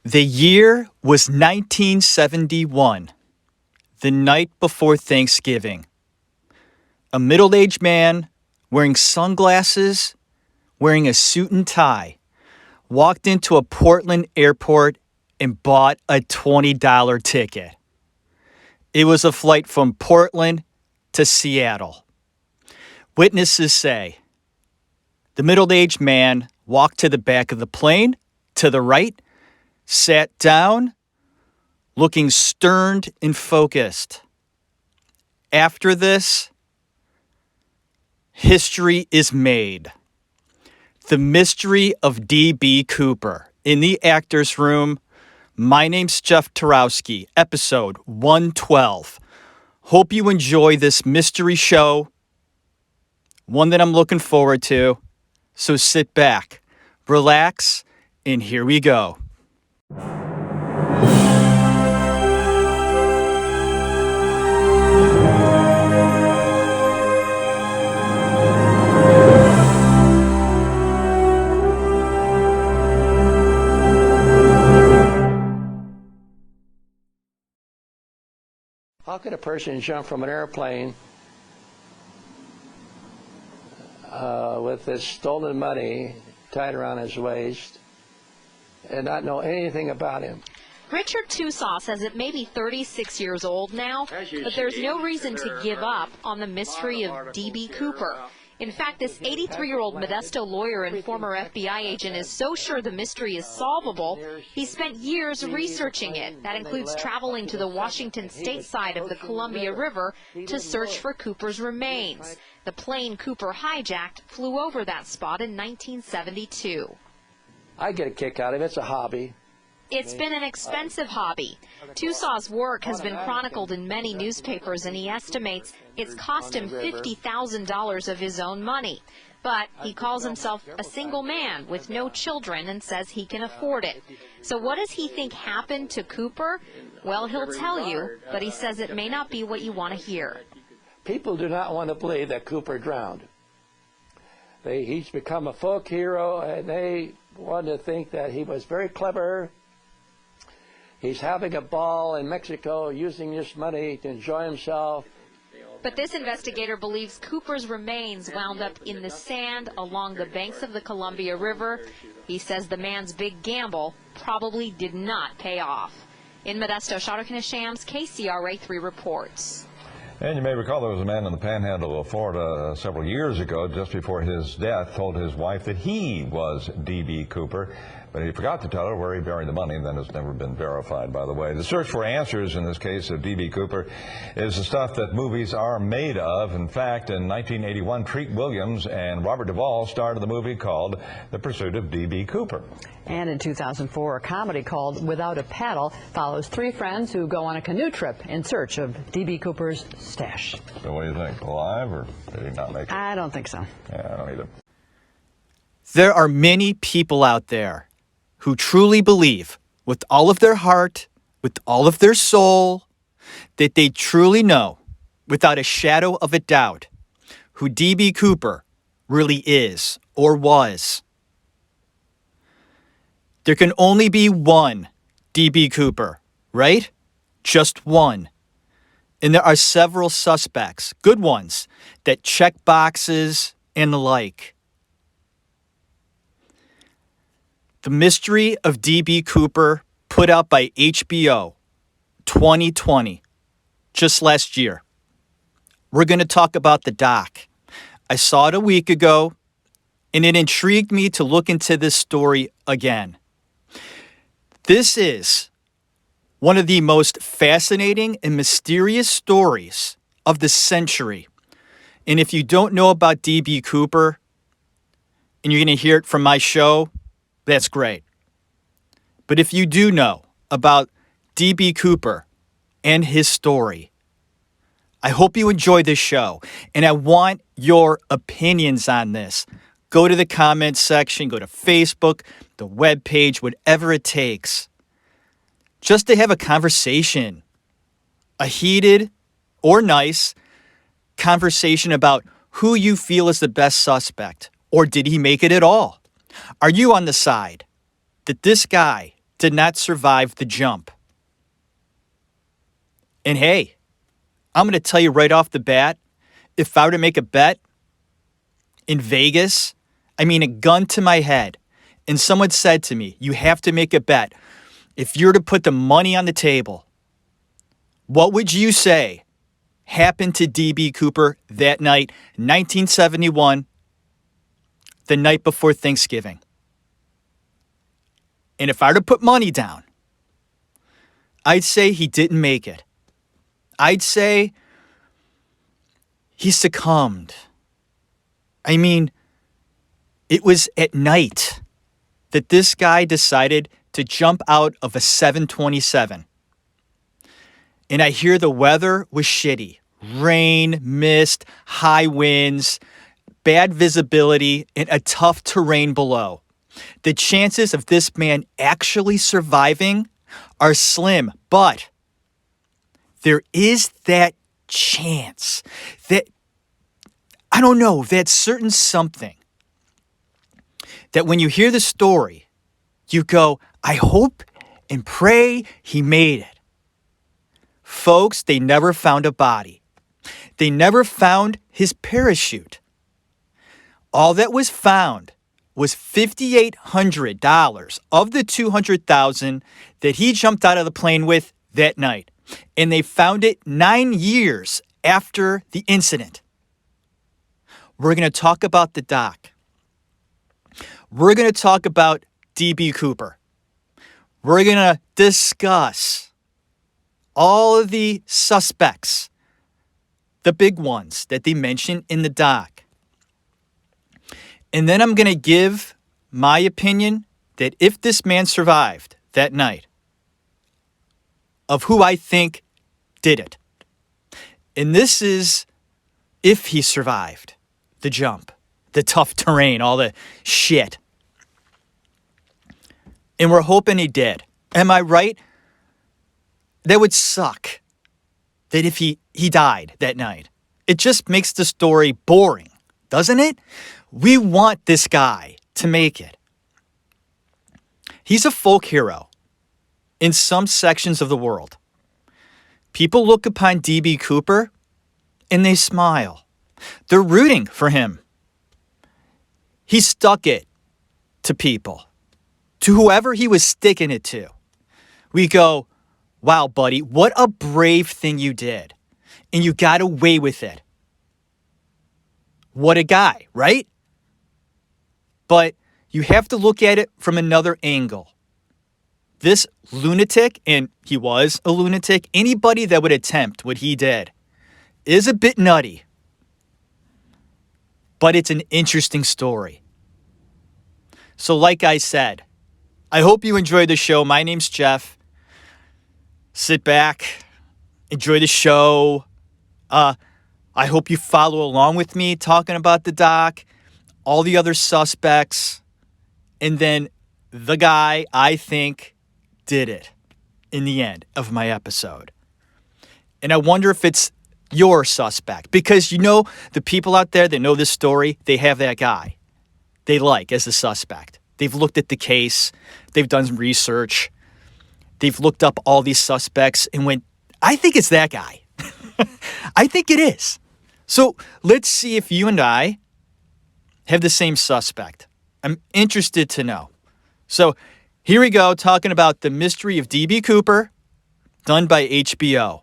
The year was 1971, the night before Thanksgiving. A middle-aged man wearing sunglasses, wearing a suit and tie, walked into a Portland airport and bought a $20 ticket. It was a flight from Portland to Seattle. Witnesses say the middle-aged man walked to the back of the plane, to the right, sat down, looking stern and focused. After this, history is made. The mystery of D.B. Cooper. In the actor's room, my name's Jeff Tarowski, episode 112. Hope you enjoy this mystery show, one that I'm looking forward to. So sit back, relax, and here we go. How could a person jump from an airplane with this stolen money tied around his waist and not know anything about him? Richard Tusaw says it may be 36 years old now, but there's no reason to give up on the mystery of D.B. Cooper. In fact, this 83-year-old Modesto lawyer and former FBI agent is so sure the mystery is solvable, he spent years researching it. That includes traveling to the Washington state side of the Columbia River to search for Cooper's remains. The plane Cooper hijacked flew over that spot in 1972. I get a kick out of it. It's a hobby. It's been an expensive hobby. Tusaw's work has been chronicled in many newspapers, and he estimates it's cost him $50,000 of his own money. But he calls himself a single man with no children and says he can afford it. So what does he think happened to Cooper? Well, he'll tell you, but he says it may not be what you want to hear. People do not want to believe that Cooper drowned. He's become a folk hero, and they want to think that he was very clever. He's having a ball in Mexico, using this money to enjoy himself. But this investigator believes Cooper's remains wound up in the sand along the banks of the Columbia River. He says the man's big gamble probably did not pay off. In Modesto, Shawna Shams, KCRA 3 reports. And you may recall there was a man in the panhandle of Florida several years ago, just before his death, told his wife that he was D.B. Cooper. But he forgot to tell her where he buried the money, and that has never been verified, by the way. The search for answers in this case of D.B. Cooper is the stuff that movies are made of. In fact, in 1981, Treat Williams and Robert Duvall starred in the movie called The Pursuit of D.B. Cooper. And in 2004, a comedy called Without a Paddle follows three friends who go on a canoe trip in search of D.B. Cooper's stash. So what do you think, alive, or did he not make it? I don't think so. Yeah, I don't either. There are many people out there who truly believe with all of their heart, with all of their soul, that they truly know, without a shadow of a doubt, who D.B. Cooper really is or was. There can only be one D.B. Cooper, right? Just one. And there are several suspects, good ones, that check boxes and the like. The Mystery of D.B. Cooper, put out by HBO, 2020, just last year. We're going to talk about the doc. I saw it a week ago, and it intrigued me to look into this story again. This is one of the most fascinating and mysterious stories of the century. And if you don't know about D.B. Cooper, and you're going to hear it from my show, that's great. But if you do know about D.B. Cooper and his story, I hope you enjoy this show. And I want your opinions on this. Go to the comments section, go to Facebook, the webpage, whatever it takes, just to have a conversation, a heated or nice conversation about who you feel is the best suspect, or did he make it at all? Are you on the side that this guy, did not survive the jump. And hey, I'm going to tell you right off the bat, if I were to make a bet in Vegas, I mean a gun to my head, and someone said to me, you have to make a bet. If you're to put the money on the table, what would you say happened to D.B. Cooper that night, 1971, the night before Thanksgiving? And if I were to put money down, I'd say he didn't make it. I'd say he succumbed. I mean, it was at night that this guy decided to jump out of a 727. And I hear the weather was shitty. Rain, mist, high winds, bad visibility, and a tough terrain below. The chances of this man actually surviving are slim, but there is that chance that, I don't know, that certain something that when you hear the story, you go, I hope and pray he made it. Folks, they never found a body. They never found his parachute. All that was found was $5,800 of the $200,000 that he jumped out of the plane with that night. And they found it 9 years after the incident. We're going to talk about the doc. We're going to talk about D.B. Cooper. We're going to discuss all of the suspects, the big ones that they mention in the doc. And then I'm going to give my opinion that if this man survived that night, of who I think did it. And this is if he survived the jump, the tough terrain, all the shit. And we're hoping he did. Am I right? That would suck that if he died that night. It just makes the story boring, doesn't it? We want this guy to make it. He's a folk hero in some sections of the world. People look upon D.B. Cooper and they smile. They're rooting for him. He stuck it to people, to whoever he was sticking it to. We go, wow, buddy, what a brave thing you did. And you got away with it. What a guy, right? But you have to look at it from another angle. This lunatic, and he was a lunatic, anybody that would attempt what he did is a bit nutty. But it's an interesting story. So like I said, I hope you enjoyed the show. My name's Jeff. Sit back, enjoy the show. I hope you follow along with me talking about the doc, all the other suspects, and then the guy I think did it in the end of my episode. And I wonder if it's your suspect, because you know the people out there that know this story, they have that guy they like as a suspect. They've looked at the case, they've done some research, they've looked up all these suspects and went, I think it's that guy. I think it is. So let's see if you and I have the same suspect. I'm interested to know. So here we go, talking about the mystery of D.B. Cooper, done by HBO.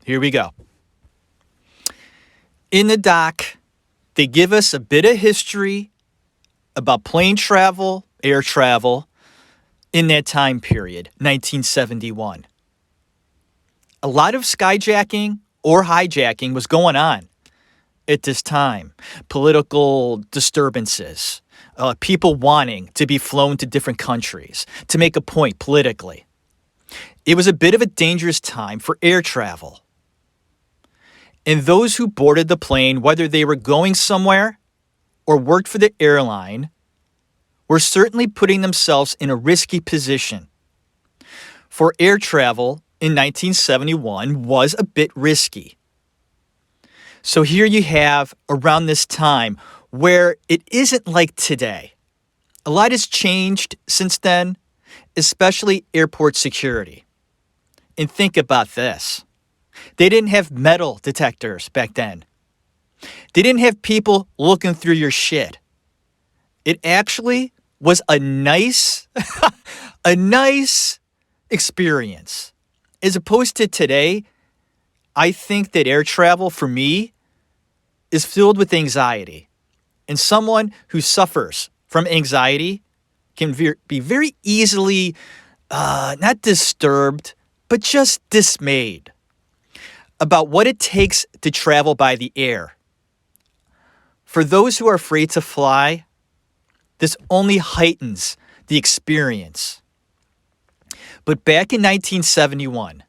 Here we go. In the doc, they give us a bit of history about plane travel, air travel, in that time period, 1971. A lot of skyjacking or hijacking was going on at this time. Political disturbances, people wanting to be flown to different countries to make a point politically. It was a bit of a dangerous time for air travel. And those who boarded the plane, whether they were going somewhere or worked for the airline, were certainly putting themselves in a risky position. For air travel in 1971 was a bit risky. So here you have around this time where it isn't like today. A lot has changed since then. especially airport security. And think about this. They didn't have metal detectors back then. They didn't have people looking through your shit. It actually was a nice, a nice experience. As opposed to today, I think that air travel for me is filled with anxiety. And someone who suffers from anxiety can be very easily not disturbed, but just dismayed about what it takes to travel by the air. For those who are afraid to fly, this only heightens the experience. But back in 1971,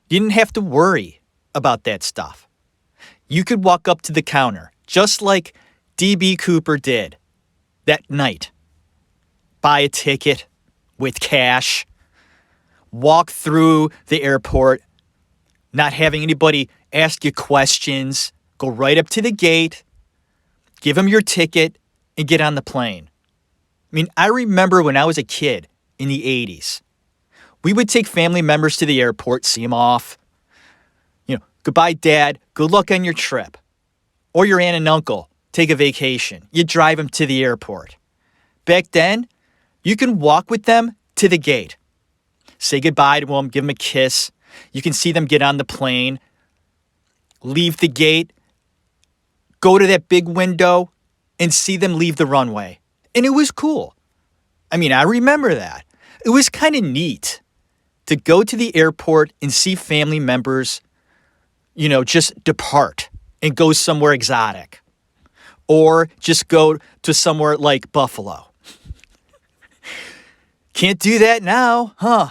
you didn't have to worry about that stuff. You could walk up to the counter, just like D.B. Cooper did that night. Buy a ticket with cash, walk through the airport, not having anybody ask you questions, go right up to the gate, give them your ticket, and get on the plane. I mean, I remember when I was a kid in the 80s, we would take family members to the airport, see them off. Goodbye, Dad. Good luck on your trip. Or your aunt and uncle take a vacation. You drive them to the airport. Back then, you can walk with them to the gate. Say goodbye to them, give them a kiss. You can see them get on the plane, leave the gate, go to that big window, and see them leave the runway. And it was cool. I mean, I remember that. It was kind of neat to go to the airport and see family members, just depart and go somewhere exotic. Or just go to somewhere like Buffalo. Can't do that now, huh?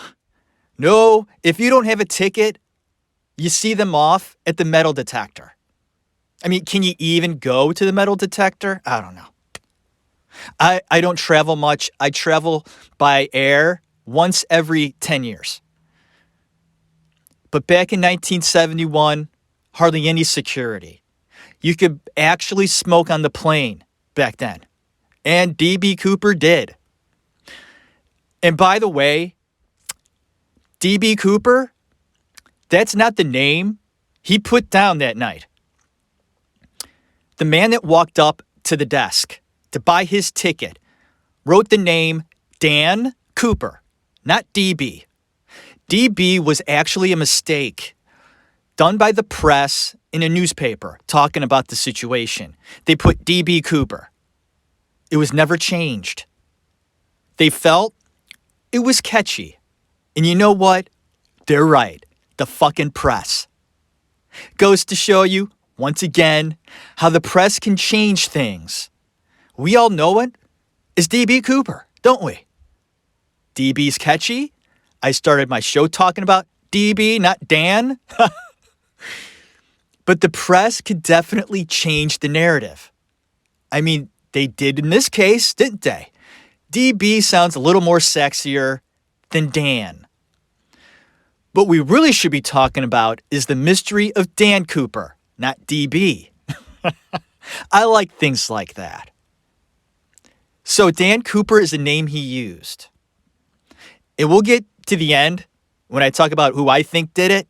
No, if you don't have a ticket, you see them off at the metal detector. I mean, can you even go to the metal detector? I don't know. I don't travel much. I travel by air once every 10 years. But back in 1971, hardly any security. You could actually smoke on the plane back then. And D.B. Cooper did. And by the way, D.B. Cooper, that's not the name he put down that night. The man that walked up to the desk to buy his ticket wrote the name Dan Cooper, not D.B. D.B. was actually a mistake done by the press in a newspaper talking about the situation. They put D.B. Cooper. It was never changed. They felt it was catchy. And you know what? They're right. The fucking press. Goes to show you, once again, how the press can change things. We all know it as D.B. Cooper, don't we? DB's catchy. I started my show talking about DB, not Dan. But the press could definitely change the narrative. I mean, they did in this case, didn't they? DB sounds a little more sexier than Dan. What we really should be talking about is the mystery of Dan Cooper, not DB. I like things like that. So Dan Cooper is the name he used. And we'll get to the end when I talk about who I think did it,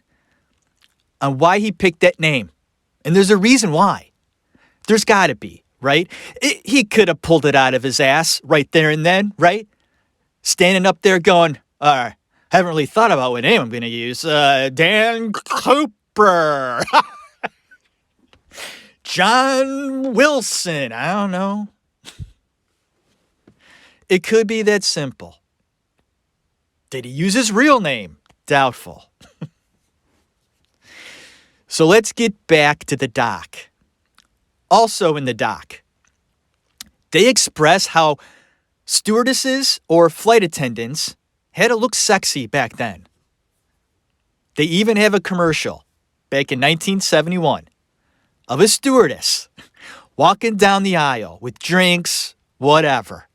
on why he picked that name. And there's a reason why. There's got to be, right? He could have pulled it out of his ass right there and then, right? Standing up there going, I haven't really thought about what name I'm going to use. Dan Cooper. John Wilson. I don't know. It could be that simple. Did he use his real name? Doubtful. So let's get back to the doc. Also in the doc, they express how stewardesses or flight attendants had to look sexy back then. They even have a commercial back in 1971 of a stewardess walking down the aisle with drinks, whatever.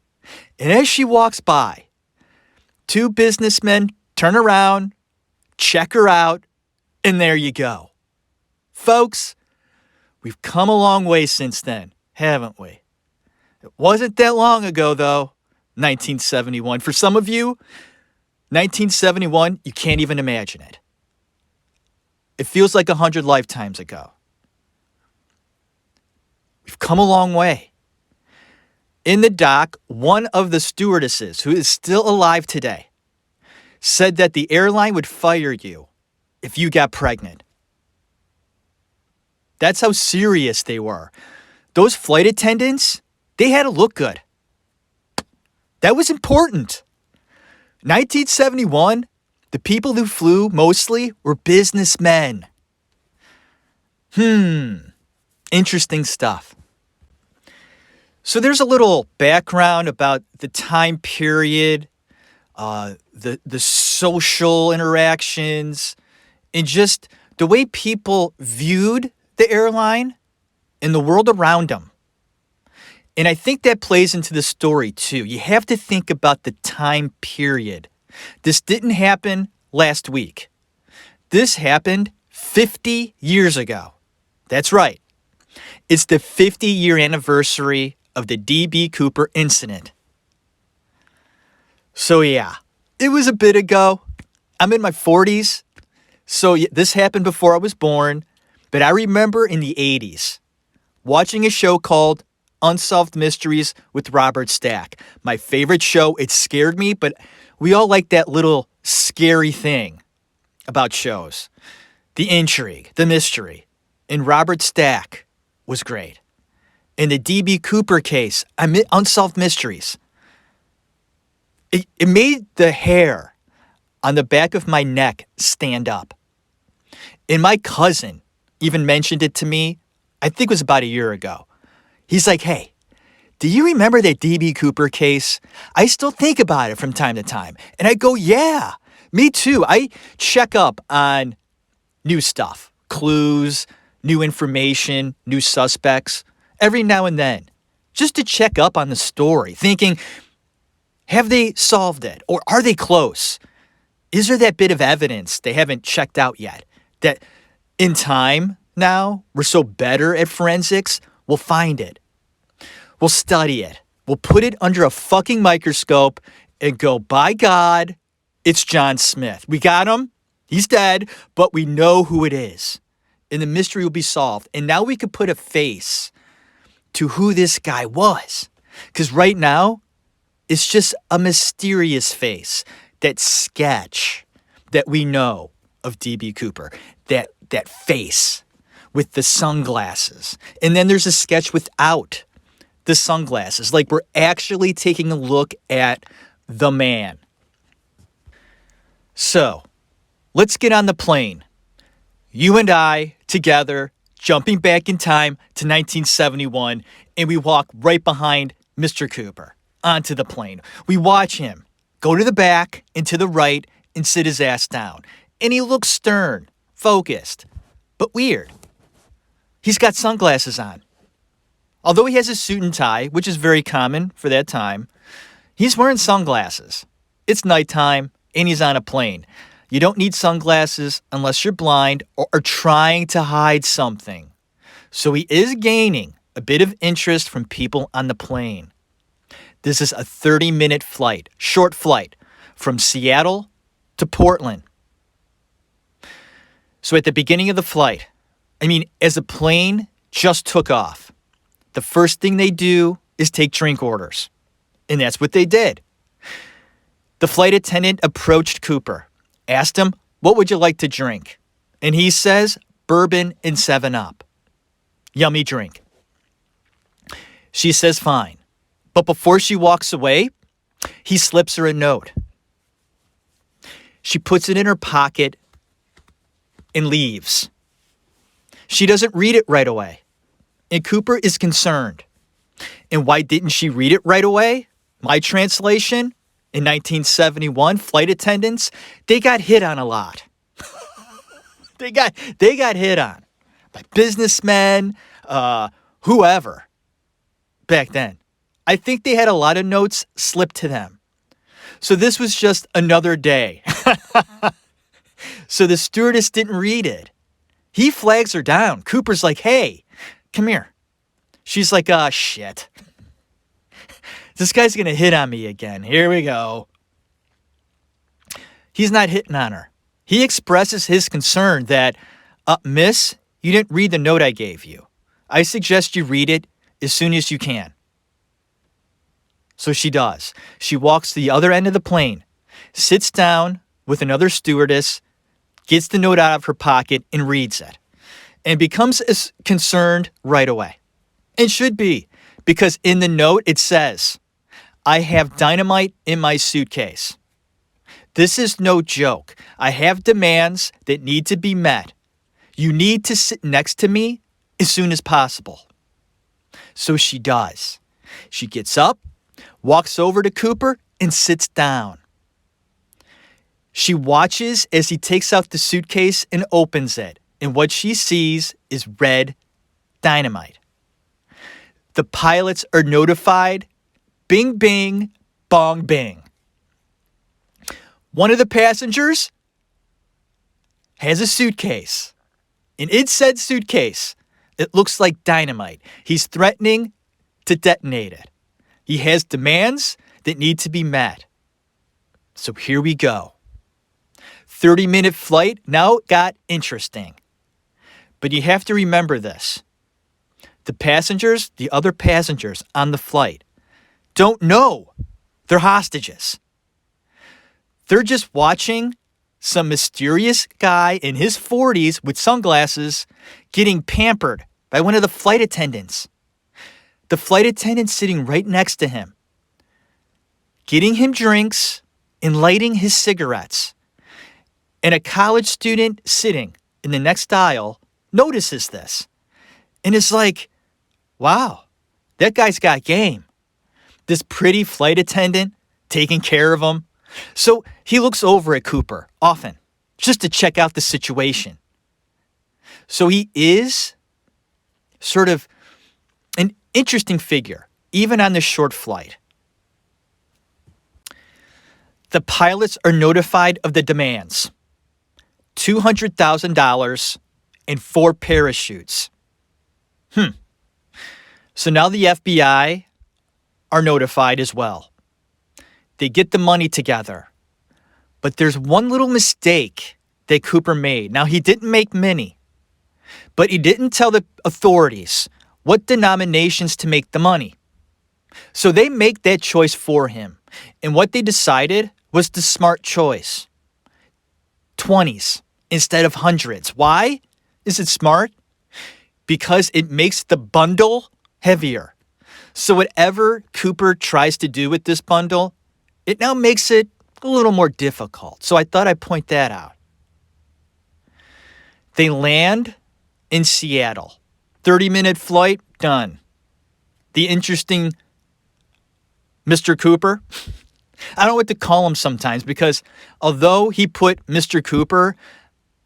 And as she walks by, two businessmen turn around, check her out, and there you go. Folks, we've come a long way since then, haven't we? It wasn't that long ago, though, 1971. For some of you, 1971, you can't even imagine it. It feels like 100 lifetimes ago. We've come a long way. In the doc, one of the stewardesses, who is still alive today, said that the airline would fire you if you got pregnant. That's how serious they were. Those flight attendants, they had to look good. That was important. 1971, the people who flew mostly were businessmen. Interesting stuff. So there's a little background about the time period, the social interactions, and just the way people viewed the airline and the world around them. And I think that plays into the story too. You have to think about the time period. This didn't happen last week. This happened 50 years ago. That's right. It's the 50-year anniversary of the D.B. Cooper incident. So yeah, it was a bit ago. I'm in my 40s. So this happened before I was born. But I remember in the 80s watching a show called Unsolved Mysteries with Robert Stack. My favorite show. It scared me, but we all like that little scary thing about shows. The intrigue, the mystery. And Robert Stack was great. In the D.B. Cooper case, Unsolved Mysteries, it made the hair on the back of my neck stand up. And my cousin even mentioned it to me, I think it was about a year ago. He's like, hey, do you remember that D.B. Cooper case? I still think about it from time to time. And I go, yeah, me too. I check up on new stuff, clues, new information, new suspects, every now and then, just to check up on the story, thinking, have they solved it? Or are they close? Is there that bit of evidence they haven't checked out yet? That in time now, we're so better at forensics, we'll find it. We'll study it. We'll put it under a fucking microscope and go, by God, it's John Smith. We got him. He's dead, but we know who it is. And the mystery will be solved. And now we could put a face to who this guy was. Because right now, it's just a mysterious face, that sketch that we know of D.B. Cooper, that face with the sunglasses. And then there's a sketch without the sunglasses, like we're actually taking a look at the man. So, let's get on the plane. You and I together, jumping back in time to 1971, and we walk right behind Mr. Cooper onto the plane. We watch him go to the back and to the right and sit his ass down. And he looks stern, focused, but weird. He's got sunglasses on. Although he has a suit and tie, which is very common for that time, he's wearing sunglasses. It's nighttime, and he's on a plane. You don't need sunglasses unless you're blind or are trying to hide something. So he is gaining a bit of interest from people on the plane. This is a 30-minute flight, short flight, from Seattle to Portland. So at the beginning of the flight, as the plane just took off, the first thing they do is take drink orders. And that's what they did. The flight attendant approached Cooper, asked him, what would you like to drink? And he says, bourbon and 7-Up. Yummy drink. She says, fine. But before she walks away, he slips her a note. She puts it in her pocket and leaves. She doesn't read it right away. And Cooper is concerned. And why didn't she read it right away? My translation, in 1971, flight attendants, they got hit on a lot. They got hit on by businessmen, whoever, back then. I think they had a lot of notes slipped to them. So this was just another day. So the stewardess didn't read it. He flags her down. Cooper's like, hey, come here. She's like, shit. This guy's going to hit on me again. Here we go. He's not hitting on her. He expresses his concern that, miss, you didn't read the note I gave you. I suggest you read it as soon as you can. So she does. She walks to the other end of the plane, sits down with another stewardess, gets the note out of her pocket and reads it, and becomes as concerned right away. And should be, because in the note it says, I have dynamite in my suitcase. This is no joke. I have demands that need to be met. You need to sit next to me as soon as possible. So she does. She gets up, walks over to Cooper, and sits down. She watches as he takes out the suitcase and opens it, and what she sees is red dynamite. The pilots are notified. Bing, bing, bong, bing. One of the passengers has a suitcase. And in said suitcase, it looks like dynamite. He's threatening to detonate it. He has demands that need to be met. So here we go. 30-minute flight now got interesting. But you have to remember this. The other passengers on the flight, don't know they're hostages. They're just watching some mysterious guy in his 40s with sunglasses getting pampered by one of the flight attendants. The flight attendant sitting right next to him, getting him drinks and lighting his cigarettes. And a college student sitting in the next aisle notices this and is like, wow, that guy's got game. This pretty flight attendant taking care of him. So he looks over at Cooper often just to check out the situation. So he is sort of an interesting figure, even on this short flight. The pilots are notified of the demands. $200,000 and 4 parachutes. So now the FBI are notified as well. They get the money together. But there's one little mistake that Cooper made. Now, he didn't make many, but he didn't tell the authorities what denominations to make the money. So they make that choice for him. And what they decided was the smart choice. 20s instead of hundreds. Why is it smart? Because it makes the bundle heavier. So whatever Cooper tries to do with this bundle, it now makes it a little more difficult. So I thought I'd point that out. They land in Seattle. 30-minute flight, done. The interesting Mr. Cooper, I don't know what to call him sometimes because although he put Mr. Cooper,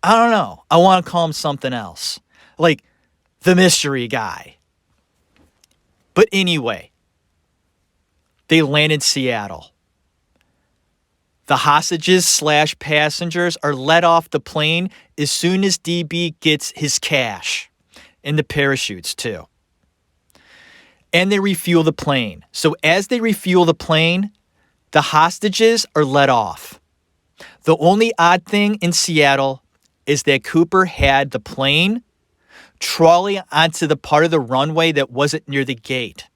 I don't know. I want to call him something else. Like the mystery guy. But anyway, they land in Seattle. The hostages / passengers are let off the plane as soon as DB gets his cash. And the parachutes too. And they refuel the plane. So as they refuel the plane, the hostages are let off. The only odd thing in Seattle is that Cooper had the plane trawling onto the part of the runway that wasn't near the gate.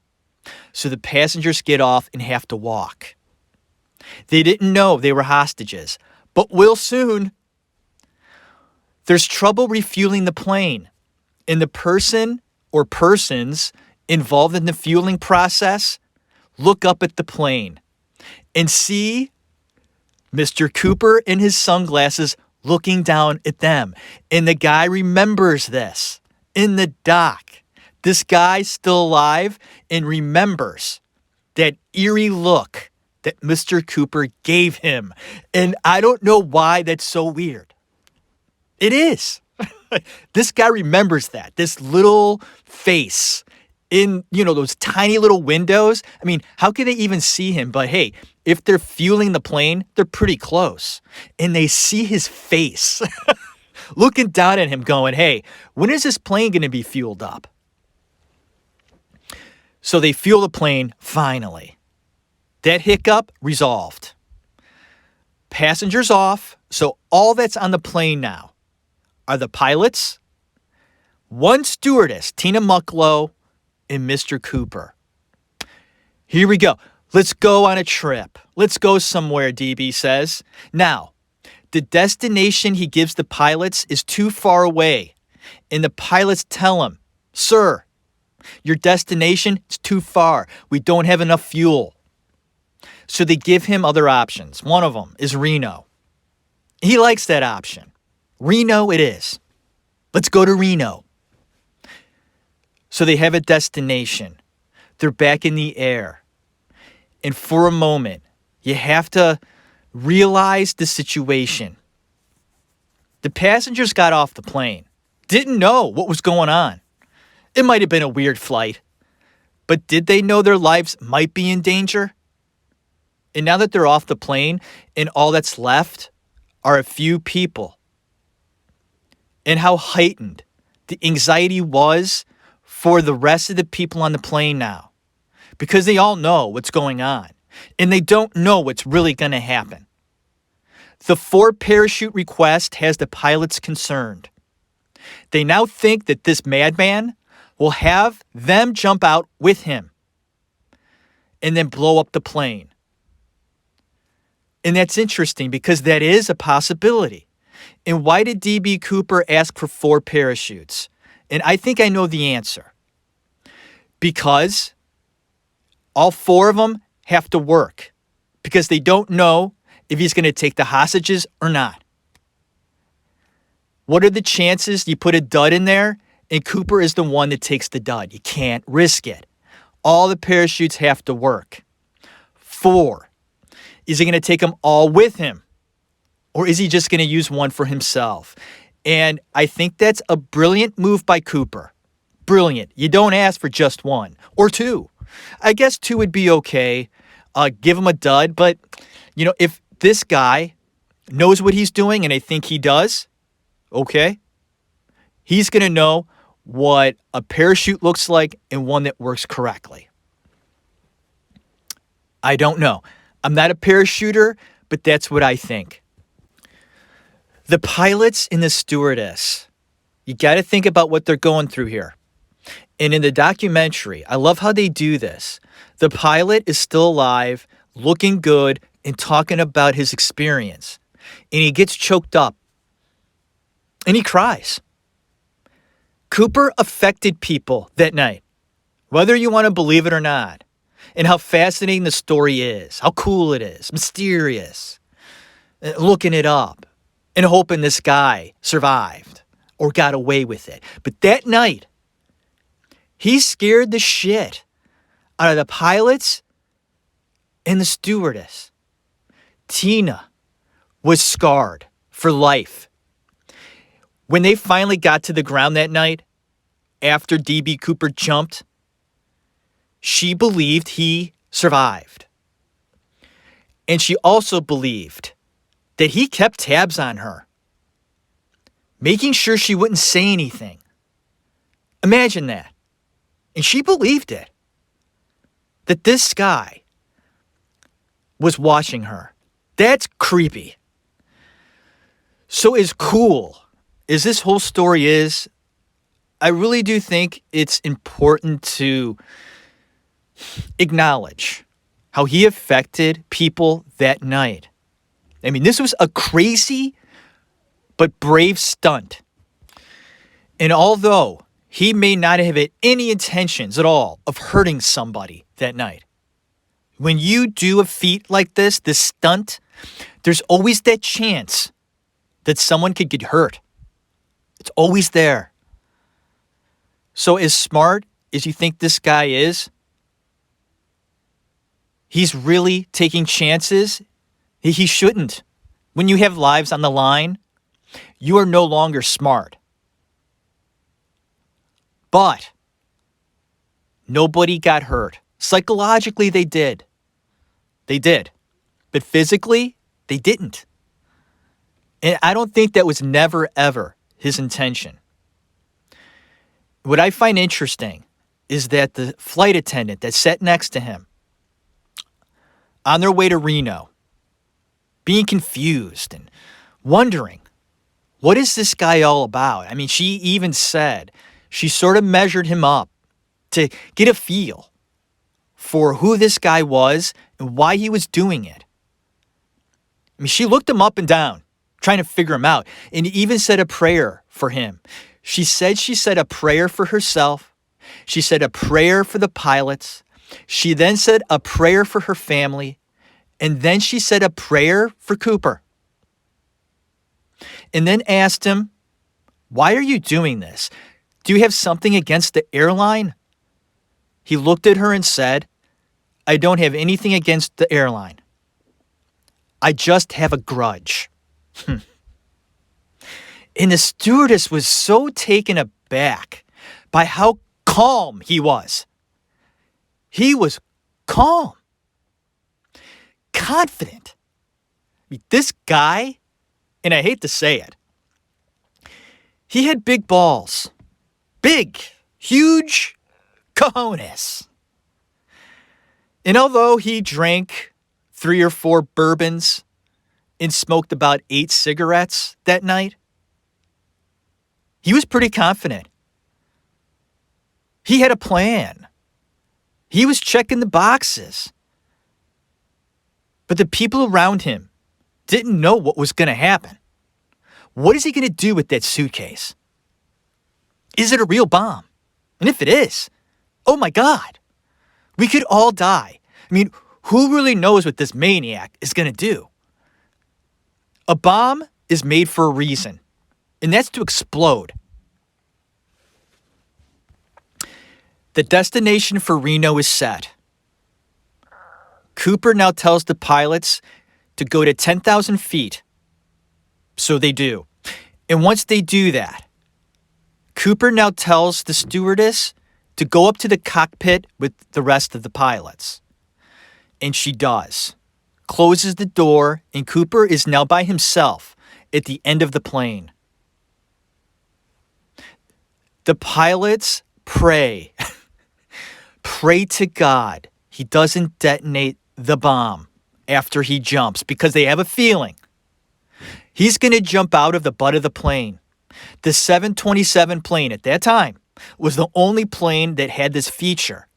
So the passengers get off and have to walk. They didn't know they were hostages, but will soon. There's trouble refueling the plane, and the person or persons involved in the fueling process look up at the plane and see Mr. Cooper in his sunglasses looking down at them. And the guy remembers this in the dock. This guy's still alive and remembers that eerie look that Mr. Cooper gave him. And I don't know why that's so weird. It is. This guy remembers that. This little face in, those tiny little windows. I mean, how could they even see him? But hey, if they're fueling the plane, they're pretty close. And they see his face looking down at him going, hey, when is this plane going to be fueled up? So they fuel the plane finally. That hiccup resolved. Passengers off, so all that's on the plane now are the pilots, one stewardess, Tina Mucklow, and Mr. Cooper. Here we go. Let's go on a trip. Let's go somewhere, DB says. Now, the destination he gives the pilots is too far away, and the pilots tell him, "Sir, your destination is too far. We don't have enough fuel." So they give him other options. One of them is Reno. He likes that option. Reno it is. Let's go to Reno. So they have a destination. They're back in the air. And for a moment, you have to realize the situation. The passengers got off the plane, didn't know what was going on. It might have been a weird flight, but did they know their lives might be in danger? And now that they're off the plane and all that's left are a few people, and how heightened the anxiety was for the rest of the people on the plane now, because they all know what's going on and they don't know what's really going to happen. The 4 parachute request has the pilots concerned. They now think that this madman will have them jump out with him and then blow up the plane. And that's interesting because that is a possibility. And why did D.B. Cooper ask for 4 parachutes? And I think I know the answer. Because all 4 of them have to work. Because they don't know if he's going to take the hostages or not. What are the chances you put a dud in there and Cooper is the one that takes the dud? You can't risk it. All the parachutes have to work. 4. Is he going to take them all with him? Or is he just going to use one for himself? And I think that's a brilliant move by Cooper. Brilliant. You don't ask for just 1 or 2. I guess 2 would be okay. Give him a dud. But, if this guy knows what he's doing, and I think he does, okay, he's going to know what a parachute looks like and one that works correctly. I don't know. I'm not a parachuter, but that's what I think. The pilots and the stewardess, you got to think about what they're going through here. And in the documentary, I love how they do this. The pilot is still alive, looking good, and talking about his experience. And he gets choked up. And he cries. Cooper affected people that night, whether you want to believe it or not. And how fascinating the story is, how cool it is, mysterious, looking it up and hoping this guy survived or got away with it. But that night, he scared the shit out of the pilots and the stewardess. Tina was scarred for life. When they finally got to the ground that night, after D.B. Cooper jumped, she believed he survived. And she also believed that he kept tabs on her, making sure she wouldn't say anything. Imagine that. And she believed it. That this guy was watching her. That's creepy. So as cool as this whole story is, I really do think it's important to acknowledge how he affected people that night. I mean, this was a crazy but brave stunt. And although he may not have had any intentions at all of hurting somebody that night, when you do a feat like this stunt, there's always that chance that someone could get hurt. It's always there. So as smart as you think this guy is, he's really taking chances. He shouldn't. When you have lives on the line, you are no longer smart. But nobody got hurt. Psychologically, they did. They did. But physically, they didn't. And I don't think that was never, ever his intention. What I find interesting is that the flight attendant that sat next to him, on their way to Reno, being confused and wondering, what is this guy all about? I mean, she even said she sort of measured him up to get a feel for who this guy was and why he was doing it. I mean, she looked him up and down, trying to figure him out, and even said a prayer for him. She said a prayer for herself. She said a prayer for the pilots. She then said a prayer for her family. And then she said a prayer for Cooper. And then asked him, why are you doing this? Do you have something against the airline? He looked at her and said, I don't have anything against the airline. I just have a grudge. And the stewardess was so taken aback by how calm he was. He was calm, confident. I mean, this guy, and I hate to say it, he had big balls. Big, huge cojones. And although he drank 3 or 4 bourbons and smoked about 8 cigarettes that night, he was pretty confident. He had a plan. He was checking the boxes. But the people around him didn't know what was going to happen. What is he going to do with that suitcase? Is it a real bomb? And if it is, oh my God, we could all die. I mean, who really knows what this maniac is going to do? A bomb is made for a reason, and that's to explode. The destination for Reno is set. Cooper now tells the pilots to go to 10,000 feet. So they do. And once they do that, Cooper now tells the stewardess to go up to the cockpit with the rest of the pilots. And she does. Closes the door, and Cooper is now by himself at the end of the plane. The pilots pray. Pray to God he doesn't detonate the bomb after he jumps, because they have a feeling he's going to jump out of the butt of the plane. The 727 plane at that time was the only plane that had this feature.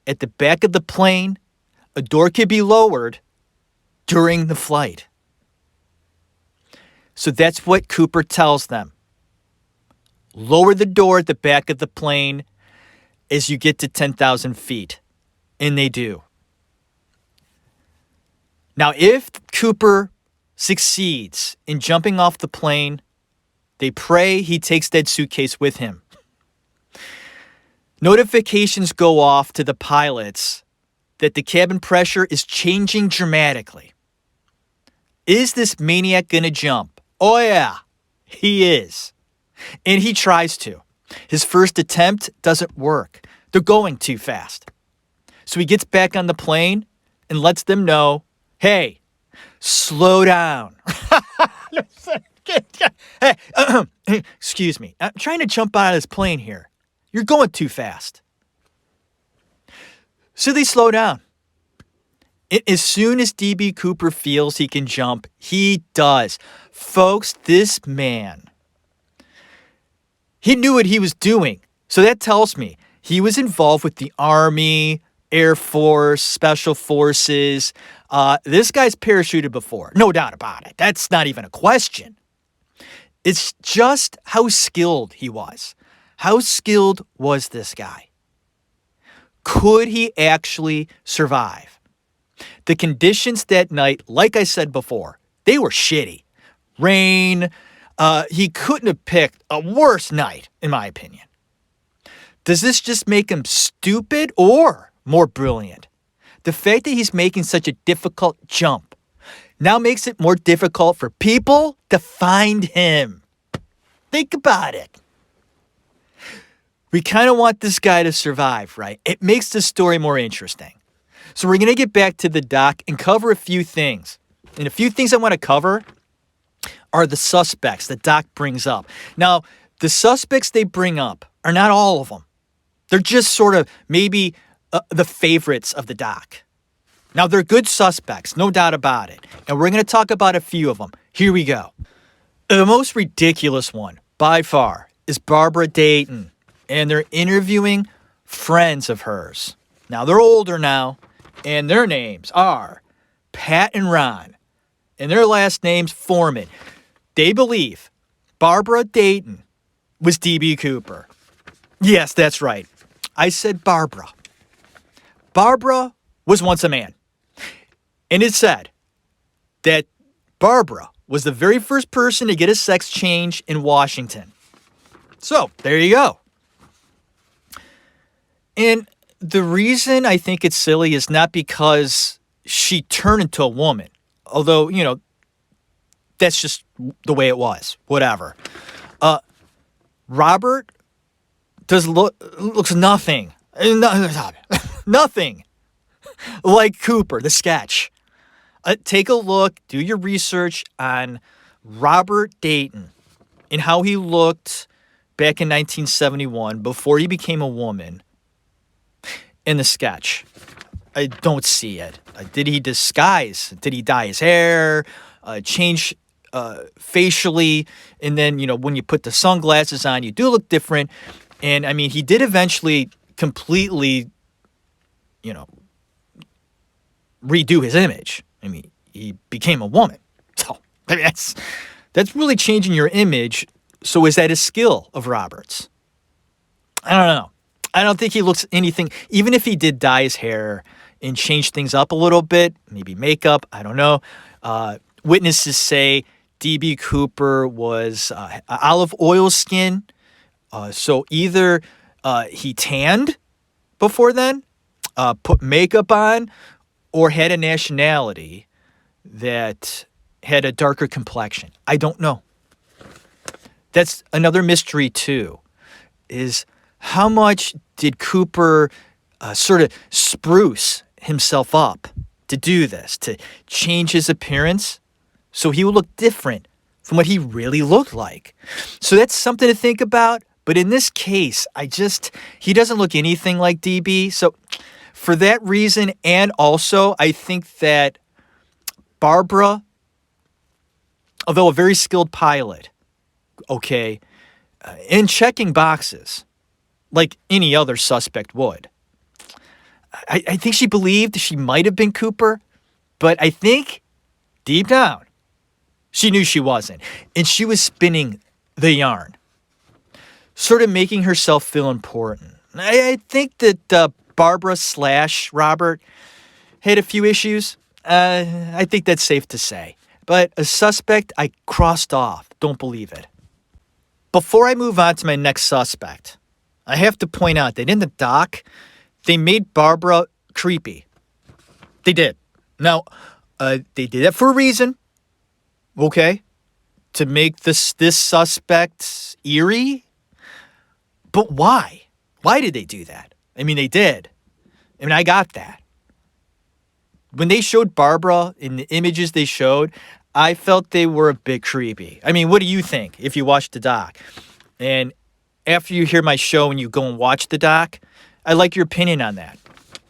At the back of the plane, a door could be lowered during the flight. So that's what Cooper tells them. Lower the door at the back of the plane as you get to 10,000 feet. And they do. Now, if Cooper succeeds in jumping off the plane, they pray he takes that suitcase with him. Notifications go off to the pilots that the cabin pressure is changing dramatically. Is this maniac going to jump? Oh yeah, he is. And he tries to. His first attempt doesn't work. They're going too fast. So he gets back on the plane and lets them know, hey, slow down. Hey, excuse me. I'm trying to jump out of this plane here. You're going too fast. So they slow down. As soon as D.B. Cooper feels he can jump, he does. Folks, this man, he knew what he was doing. So that tells me he was involved with the Army, Air Force, Special Forces. This guy's parachuted before. No doubt about it. That's not even a question. It's just how skilled he was. How skilled was this guy? Could he actually survive? The conditions that night, like I said before, they were shitty. Rain. He couldn't have picked a worse night, in my opinion. Does this just make him stupid or more brilliant? The fact that he's making such a difficult jump now makes it more difficult for people to find him. Think about it. We kind of want this guy to survive, right? It makes the story more interesting. So we're going to get back to the doc and cover a few things. And a few things I want to cover are the suspects that Doc brings up. Now, the suspects they bring up are not all of them. They're just sort of maybe the favorites of the Doc. Now, they're good suspects, no doubt about it. And we're going to talk about a few of them. Here we go. The most ridiculous one, by far, is Barbara Dayton. And they're interviewing friends of hers. Now, they're older now, and their names are Pat and Ron. And their last name's Foreman. They believe Barbara Dayton was D.B. Cooper. Yes, that's right. I said Barbara. Barbara was once a man. And it said that Barbara was the very first person to get a sex change in Washington. So, there you go. And the reason I think it's silly is not because she turned into a woman. Although, that's just the way it was. Whatever. Robert looks nothing like Cooper, the sketch. Take a look, do your research on Robert Dayton and how he looked back in 1971 before he became a woman in the sketch. I don't see it. Did he disguise? Did he dye his hair? Change facially? And then, when you put the sunglasses on, you do look different. And, he did eventually completely, redo his image. He became a woman. So, that's really changing your image. So is that a skill of Robert's? I don't know. I don't think he looks anything, even if he did dye his hair and change things up a little bit, maybe makeup, I don't know. Witnesses say D.B. Cooper was olive oil skin. So either he tanned before then, put makeup on, or had a nationality that had a darker complexion. I don't know. That's another mystery, too, is how much did Cooper sort of spruce himself up to do this, to change his appearance so he would look different from what he really looked like? So that's something to think about. But in this case, he doesn't look anything like DB. So for that reason, and also I think that Barbara, although a very skilled pilot, in checking boxes like any other suspect would, I think she believed she might have been Cooper, but I think deep down she knew she wasn't. And she was spinning the yarn, sort of making herself feel important. I think that Barbara / Robert had a few issues. I think that's safe to say. But a suspect I crossed off. Don't believe it. Before I move on to my next suspect, I have to point out that in the doc, they made Barbara creepy. They did. Now, they did that for a reason. Okay? To make this suspect eerie. But why? Why did they do that? They did. I got that. When they showed Barbara in the images they showed, I felt they were a bit creepy. What do you think if you watched the doc? And after you hear my show and you go and watch the doc, I'd like your opinion on that.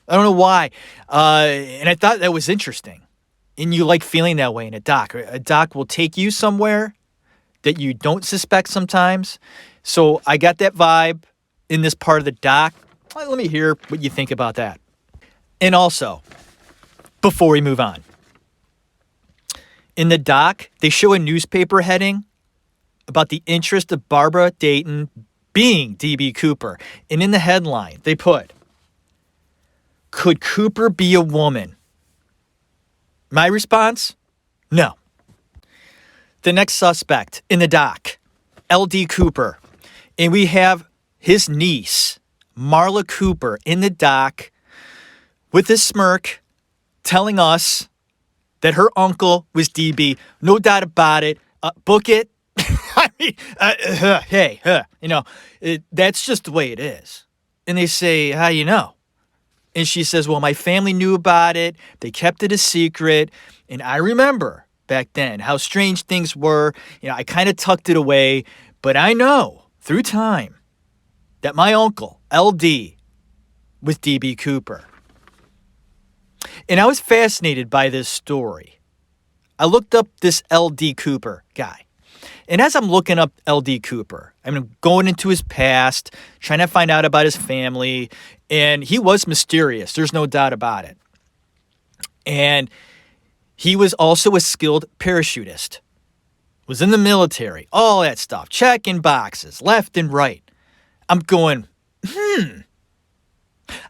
I don't know why. And I thought that was interesting. And you like feeling that way in a doc. A doc will take you somewhere that you don't suspect sometimes. So I got that vibe in this part of the doc. Let me hear what you think about that. And also, before we move on, in the doc, they show a newspaper heading about the interest of Barbara Dayton being D.B. Cooper. And in the headline, they put, "Could Cooper be a woman?" My response? No. The next suspect in the doc, L.D. Cooper. And we have his niece, Marla Cooper, in the doc with a smirk telling us that her uncle was DB. No doubt about it. Book it. That's just the way it is. And they say, how you know? And she says, well, my family knew about it. They kept it a secret. And I remember back then how strange things were. I kind of tucked it away. But I know through time that my uncle, LD, was DB Cooper. And I was fascinated by this story. I looked up this L.D. Cooper guy. And as I'm looking up L.D. Cooper, I'm going into his past, trying to find out about his family. And he was mysterious. There's no doubt about it. And he was also a skilled parachutist. Was in the military. All that stuff. Checking boxes left and right. I'm going,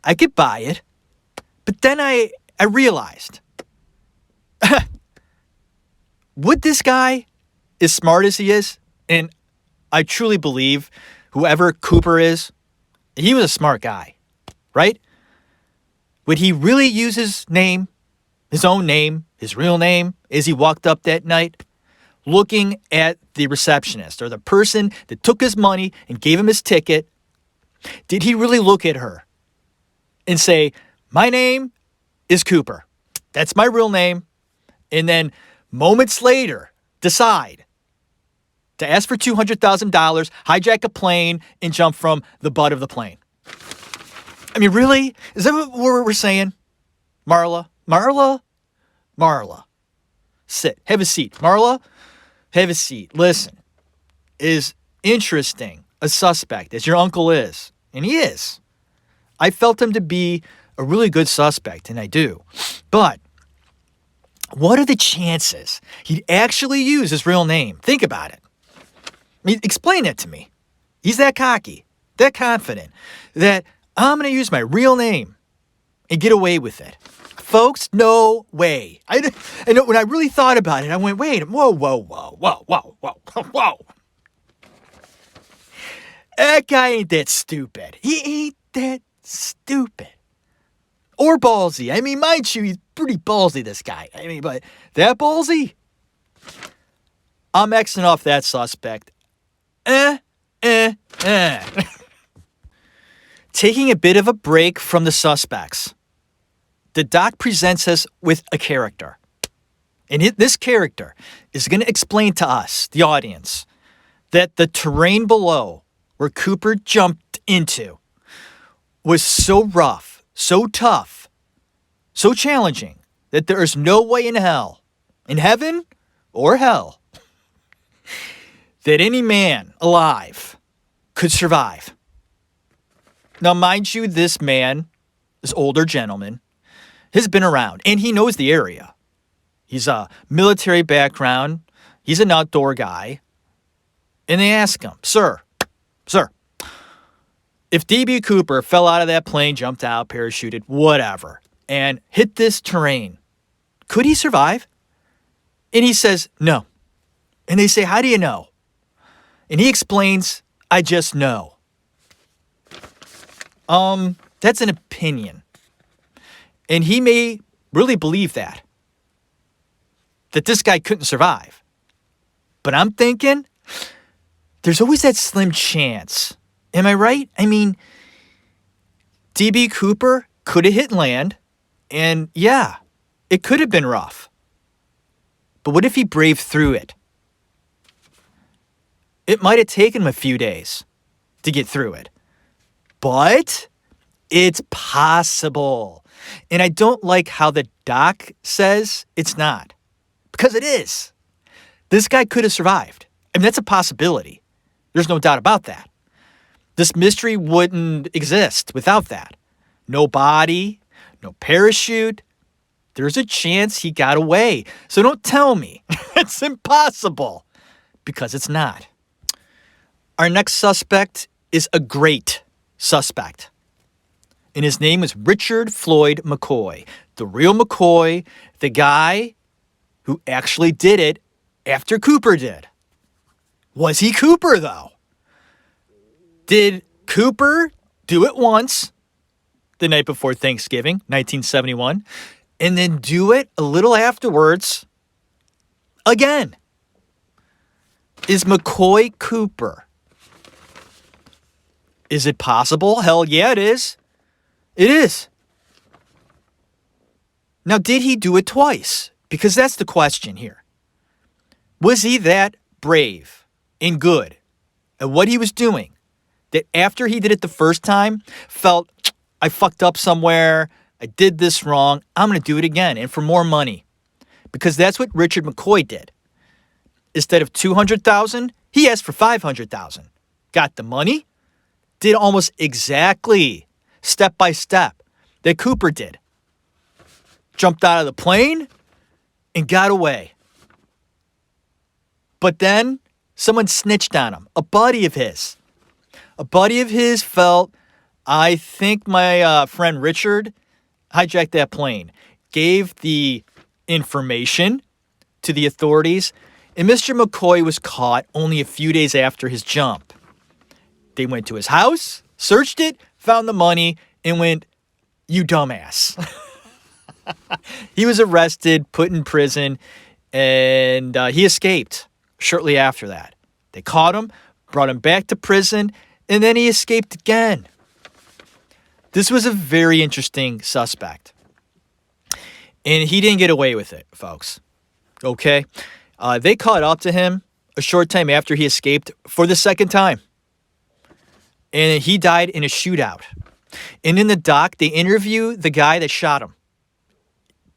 I could buy it. But then I realized, would this guy, as smart as he is, and I truly believe whoever Cooper is, he was a smart guy, right? Would he really use his name, his own name, his real name, as he walked up that night, looking at the receptionist or the person that took his money and gave him his ticket? Did he really look at her and say, my name is Cooper. That's my real name. And then moments later, decide to ask for $200,000, hijack a plane, and jump from the butt of the plane? I mean, really? Is that what we're saying? Marla? Sit. Have a seat. Marla, have a seat. Listen, is interesting a suspect, as your uncle is, and he is. I felt him to be a really good suspect, and I do. But what are the chances he'd actually use his real name? Think about it. I mean, explain that to me. He's that cocky, that confident, that I'm going to use my real name and get away with it. Folks, no way. I know when I really thought about it, I went, wait, whoa. That guy ain't that stupid. He ain't that stupid. Or ballsy. I mean, mind you, he's pretty ballsy, this guy. I mean, but that ballsy? I'm Xing off that suspect. Taking a bit of a break from the suspects, the doc presents us with a character. And this character is going to explain to us, the audience, that the terrain below where Cooper jumped into was so rough, so tough, so challenging that there is no way in hell, in heaven or hell, that any man alive could survive. Now, mind you, this man, this older gentleman, has been around, and he knows the area. He's a military background. He's an outdoor guy. And they ask him, Sir, if D.B. Cooper fell out of that plane, jumped out, parachuted, whatever, and hit this terrain, could he survive? And he says, no. And they say, how do you know? And he explains, I just know. That's an opinion. And he may really believe that this guy couldn't survive. But I'm thinking, there's always that slim chance. Am I right? I mean, D.B. Cooper could have hit land, and yeah, it could have been rough. But what if he braved through it? It might have taken him a few days to get through it. But it's possible. And I don't like how the doc says it's not. Because it is. This guy could have survived. I mean, that's a possibility. There's no doubt about that. This mystery wouldn't exist without that. No body, no parachute. There's a chance he got away. So don't tell me it's impossible, because it's not. Our next suspect is a great suspect. And his name is Richard Floyd McCoy. The real McCoy, the guy who actually did it after Cooper did. Was he Cooper, though? Did Cooper do it once, the night before Thanksgiving, 1971, and then do it a little afterwards again? Is McCoy Cooper? Is it possible? Hell yeah, it is. It is. Now, did he do it twice? Because that's the question here. Was he that brave and good at what he was doing that after he did it the first time, felt, I fucked up somewhere, I did this wrong. I'm going to do it again and for more money. Because that's what Richard McCoy did. Instead of $200,000, he asked for $500,000. Got the money, did almost exactly step by step that Cooper did. Jumped out of the plane and got away. But then someone snitched on him, a buddy of his. A buddy of his felt, I think my friend Richard hijacked that plane, gave the information to the authorities, and Mr. McCoy was caught only a few days after his jump. They went to his house, searched it, found the money, and went, "You dumbass." He was arrested, put in prison, and he escaped shortly after that. They caught him, brought him back to prison, and then he escaped again. This was a very interesting suspect. And he didn't get away with it, folks. Okay? They caught up to him a short time after he escaped for the second time. And he died in a shootout. And in the doc, they interview the guy that shot him.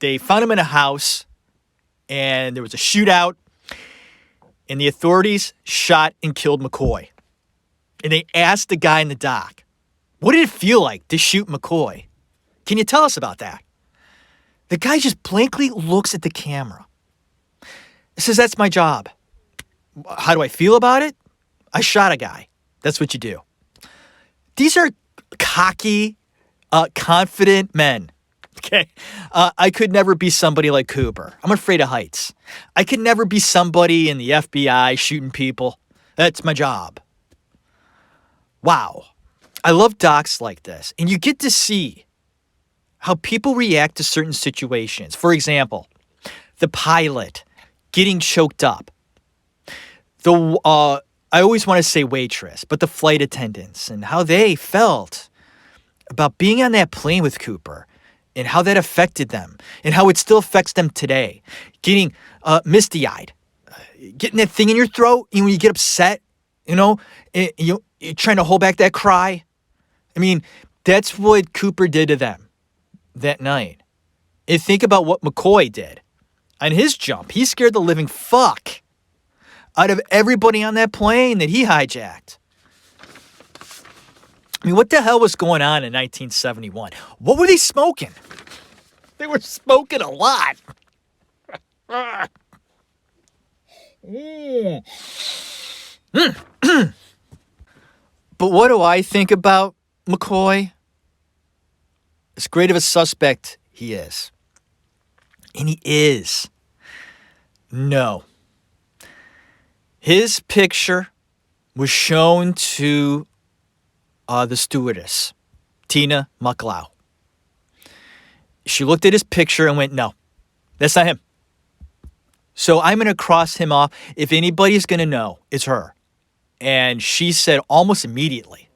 They found him in a house, and there was a shootout, and the authorities shot and killed McCoy. And they asked the guy in the doc, what did it feel like to shoot McCoy? Can you tell us about that? The guy just blankly looks at the camera. He says, that's my job. How do I feel about it? I shot a guy. That's what you do. These are cocky, confident men. Okay? I could never be somebody like Cooper. I'm afraid of heights. I could never be somebody in the FBI shooting people. That's my job. Wow. I love docs like this. And you get to see how people react to certain situations. For example, the pilot getting choked up. I always want to say waitress, but the flight attendants and how they felt about being on that plane with Cooper and how that affected them and how it still affects them today. Getting misty-eyed, getting that thing in your throat, and when you get upset, you're trying to hold back that cry. I mean, that's what Cooper did to them that night. And think about what McCoy did. On his jump, he scared the living fuck out of everybody on that plane that he hijacked. I mean, what the hell was going on in 1971? What were they smoking? They were smoking a lot. But what do I think about McCoy? As great of a suspect he is. And he is. No. His picture was shown to the stewardess, Tina Mucklow. She looked at his picture and went, no, that's not him. So I'm going to cross him off. If anybody's going to know, it's her. And she said almost immediately,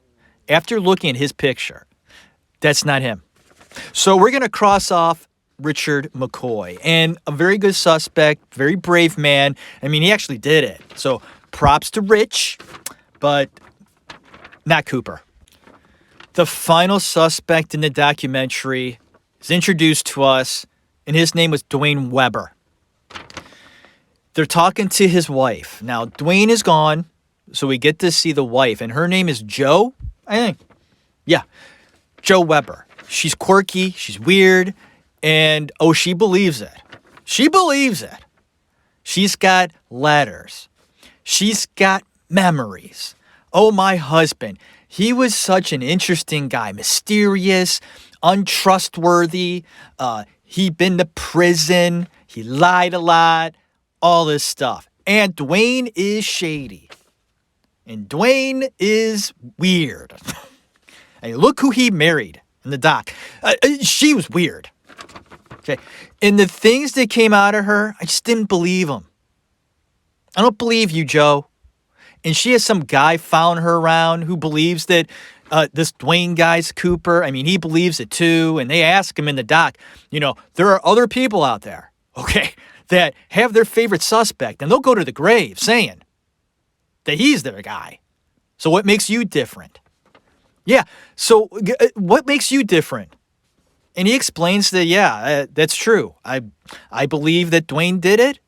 after looking at his picture, that's not him. So we're going to cross off Richard McCoy. And a very good suspect, very brave man. I mean, he actually did it. So props to Rich, but not Cooper. The final suspect in the documentary is introduced to us, and his name was Dwayne Weber. They're talking to his wife. Now, Dwayne is gone, so we get to see the wife, and her name is Jo, I think. Yeah, Jo Weber. She's quirky, she's weird, and, she believes it. She believes it. She's got letters. She's got memories. Oh, my husband. He was such an interesting guy. Mysterious, untrustworthy. He'd been to prison. He lied a lot. All this stuff. And Dwayne is shady. And Dwayne is weird. And look who he married in the doc. She was weird. Okay. And the things that came out of her, I just didn't believe them. I don't believe you, Jo. And she has some guy following her around who believes that this Dwayne guy's Cooper. I mean, he believes it too. And they ask him in the doc, there are other people out there, okay, that have their favorite suspect. And they'll go to the grave saying that he's their guy. So what makes you different? Yeah. So what makes you different? And he explains that, yeah, that's true. I believe that Dwayne did it,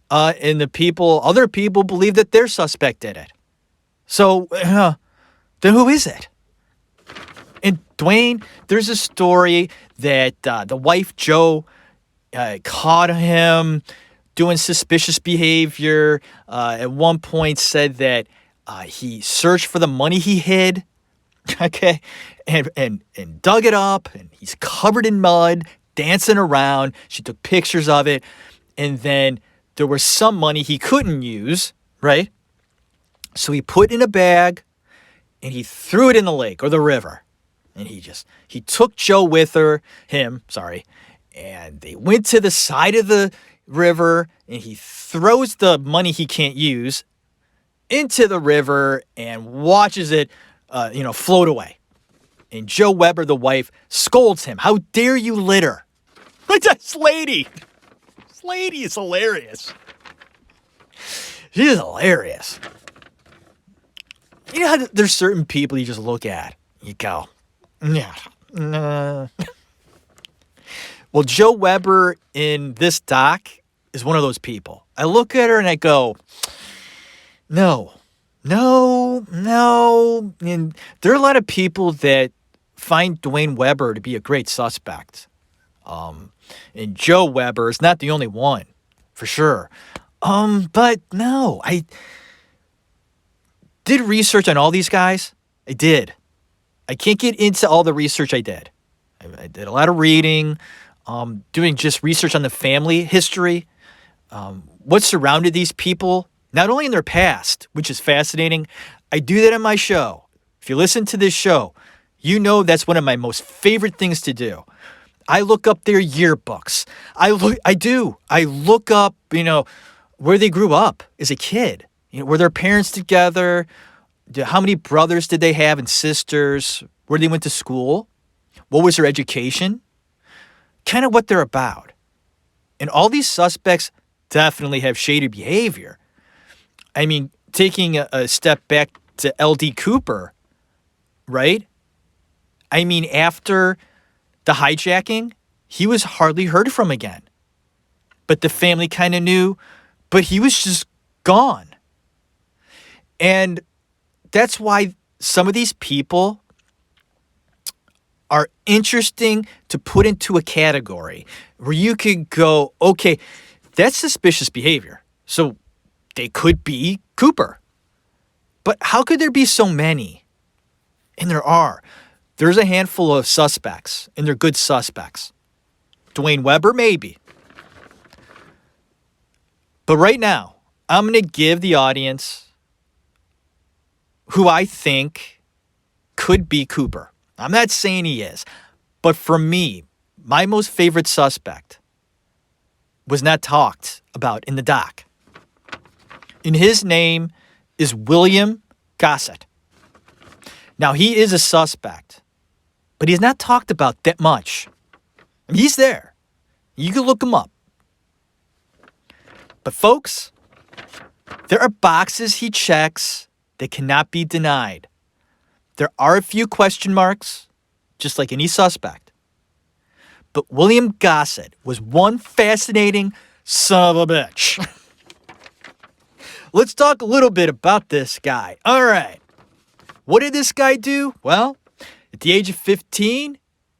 and other people believe that their suspect did it. So, then who is it? And Dwayne, there's a story that the wife, Jo, caught him doing suspicious behavior. At one point said that he searched for the money he hid, okay, and dug it up, and he's covered in mud, dancing around. She took pictures of it, and then there was some money he couldn't use, right? So he put it in a bag, and he threw it in the lake or the river. And he took Jo with him, and they went to the side of the river, and he throws the money he can't use into the river and watches it, float away. And Jo Weber, the wife, scolds him. How dare you litter? Like, this lady is hilarious. She is hilarious. You know how there's certain people you just look at, you go, yeah. Well, Jo Weber in this doc is one of those people. I look at her and I go, no. And there are a lot of people that find Dwayne Weber to be a great suspect. And Jo Weber is not the only one, for sure. But no, I did research on all these guys. I did. I can't get into all the research I did. I did a lot of reading, doing just research on the family history, what surrounded these people, not only in their past, which is fascinating. I do that on my show. If you listen to this show, you know that's one of my most favorite things to do. I look up their yearbooks. I look up, where they grew up as a kid. Were their parents together? How many brothers did they have and sisters? Where they went to school? What was their education? Kind of what they're about. And all these suspects definitely have shady behavior. I mean, taking a step back to L.D. Cooper, right? I mean, after the hijacking, he was hardly heard from again. But the family kind of knew, but he was just gone. And that's why some of these people are interesting to put into a category where you could go, okay, that's suspicious behavior. So they could be Cooper. But how could there be so many? And there are. There's a handful of suspects, and they're good suspects. Dwayne Weber, maybe. But right now, I'm going to give the audience who I think could be Cooper. I'm not saying he is. But for me, my most favorite suspect was not talked about in the doc. And his name is William Gossett. Now, he is a suspect, but he's not talked about that much. I mean, he's there. You can look him up. But folks, there are boxes he checks that cannot be denied. There are a few question marks, just like any suspect. But William Gossett was one fascinating son of a bitch. Let's talk a little bit about this guy. All right. What did this guy do? Well, at the age of 15,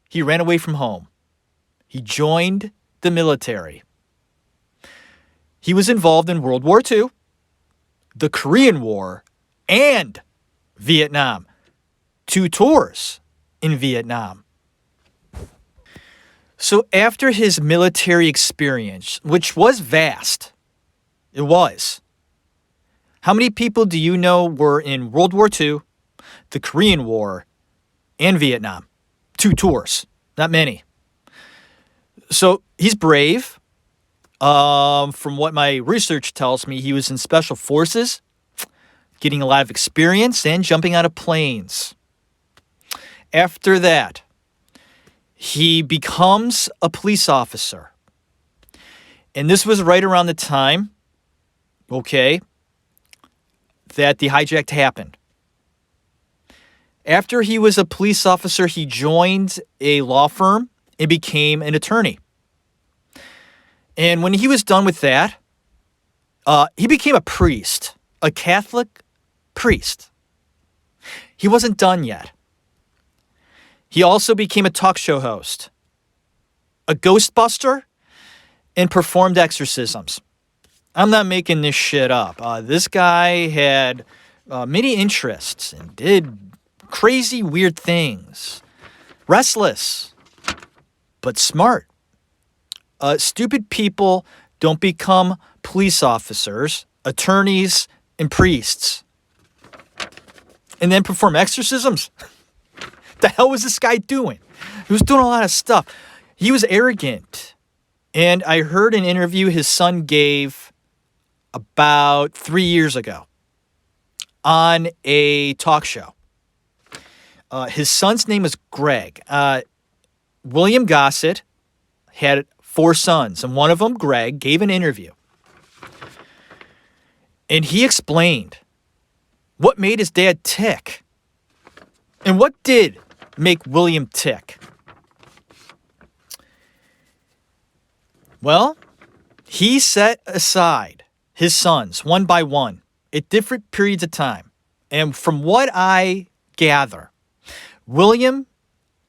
he ran away from home. He joined the military. He was involved in World War II, the Korean War, and Vietnam. 2 tours in Vietnam. So after his military experience, which was vast, it was. How many people do you know were in World War II, the Korean War, and Vietnam? 2 tours. Not many. So he's brave. From what my research tells me, he was in special forces, getting a lot of experience and jumping out of planes. After that, he becomes a police officer. And this was right around the time, that the hijack happened. After he was a police officer, he joined a law firm and became an attorney. And when he was done with that, he became a priest, a Catholic priest. He wasn't done yet. He also became a talk show host, a ghostbuster, and performed exorcisms. I'm not making this shit up. This guy had many interests and did crazy, weird things. Restless, but smart. Stupid people don't become police officers, attorneys, and priests. And then perform exorcisms? The hell was this guy doing? He was doing a lot of stuff. He was arrogant. And I heard an interview his son gave about 3 years ago on a talk show. His son's name is Greg. William Gossett had 4 sons, and one of them, Greg, gave an interview. And he explained what made his dad tick. And what did make William tick? Well, he set aside his sons one by one at different periods of time. And from what I gather, William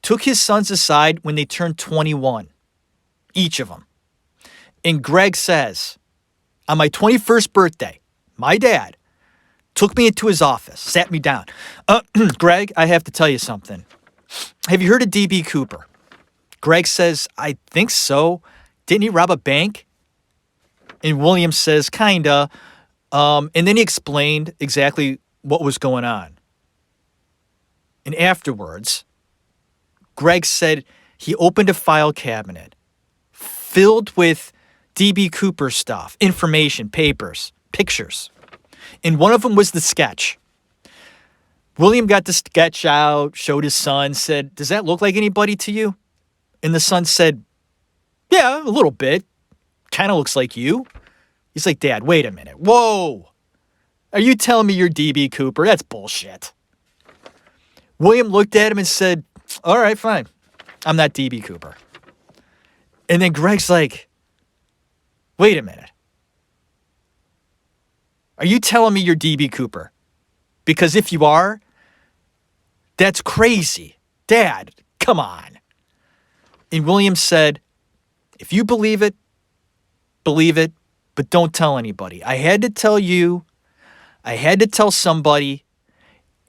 took his sons aside when they turned 21, each of them. And Greg says, on my 21st birthday, my dad took me into his office, sat me down. Greg, I have to tell you something. Have you heard of D.B. Cooper? Greg says, I think so. Didn't he rob a bank? And William says, kinda. And then he explained exactly what was going on. And afterwards, Greg said he opened a file cabinet filled with D.B. Cooper stuff, information, papers, pictures. And one of them was the sketch. William got the sketch out, showed his son, said, does that look like anybody to you? And the son said, yeah, a little bit. Kind of looks like you. He's like, Dad, wait a minute. Whoa. Are you telling me you're D.B. Cooper? That's bullshit. William looked at him and said, all right, fine. I'm not D.B. Cooper. And then Greg's like, wait a minute. Are you telling me you're D.B. Cooper? Because if you are, that's crazy. Dad, come on. And William said, if you believe it, but don't tell anybody. I had to tell you. I had to tell somebody.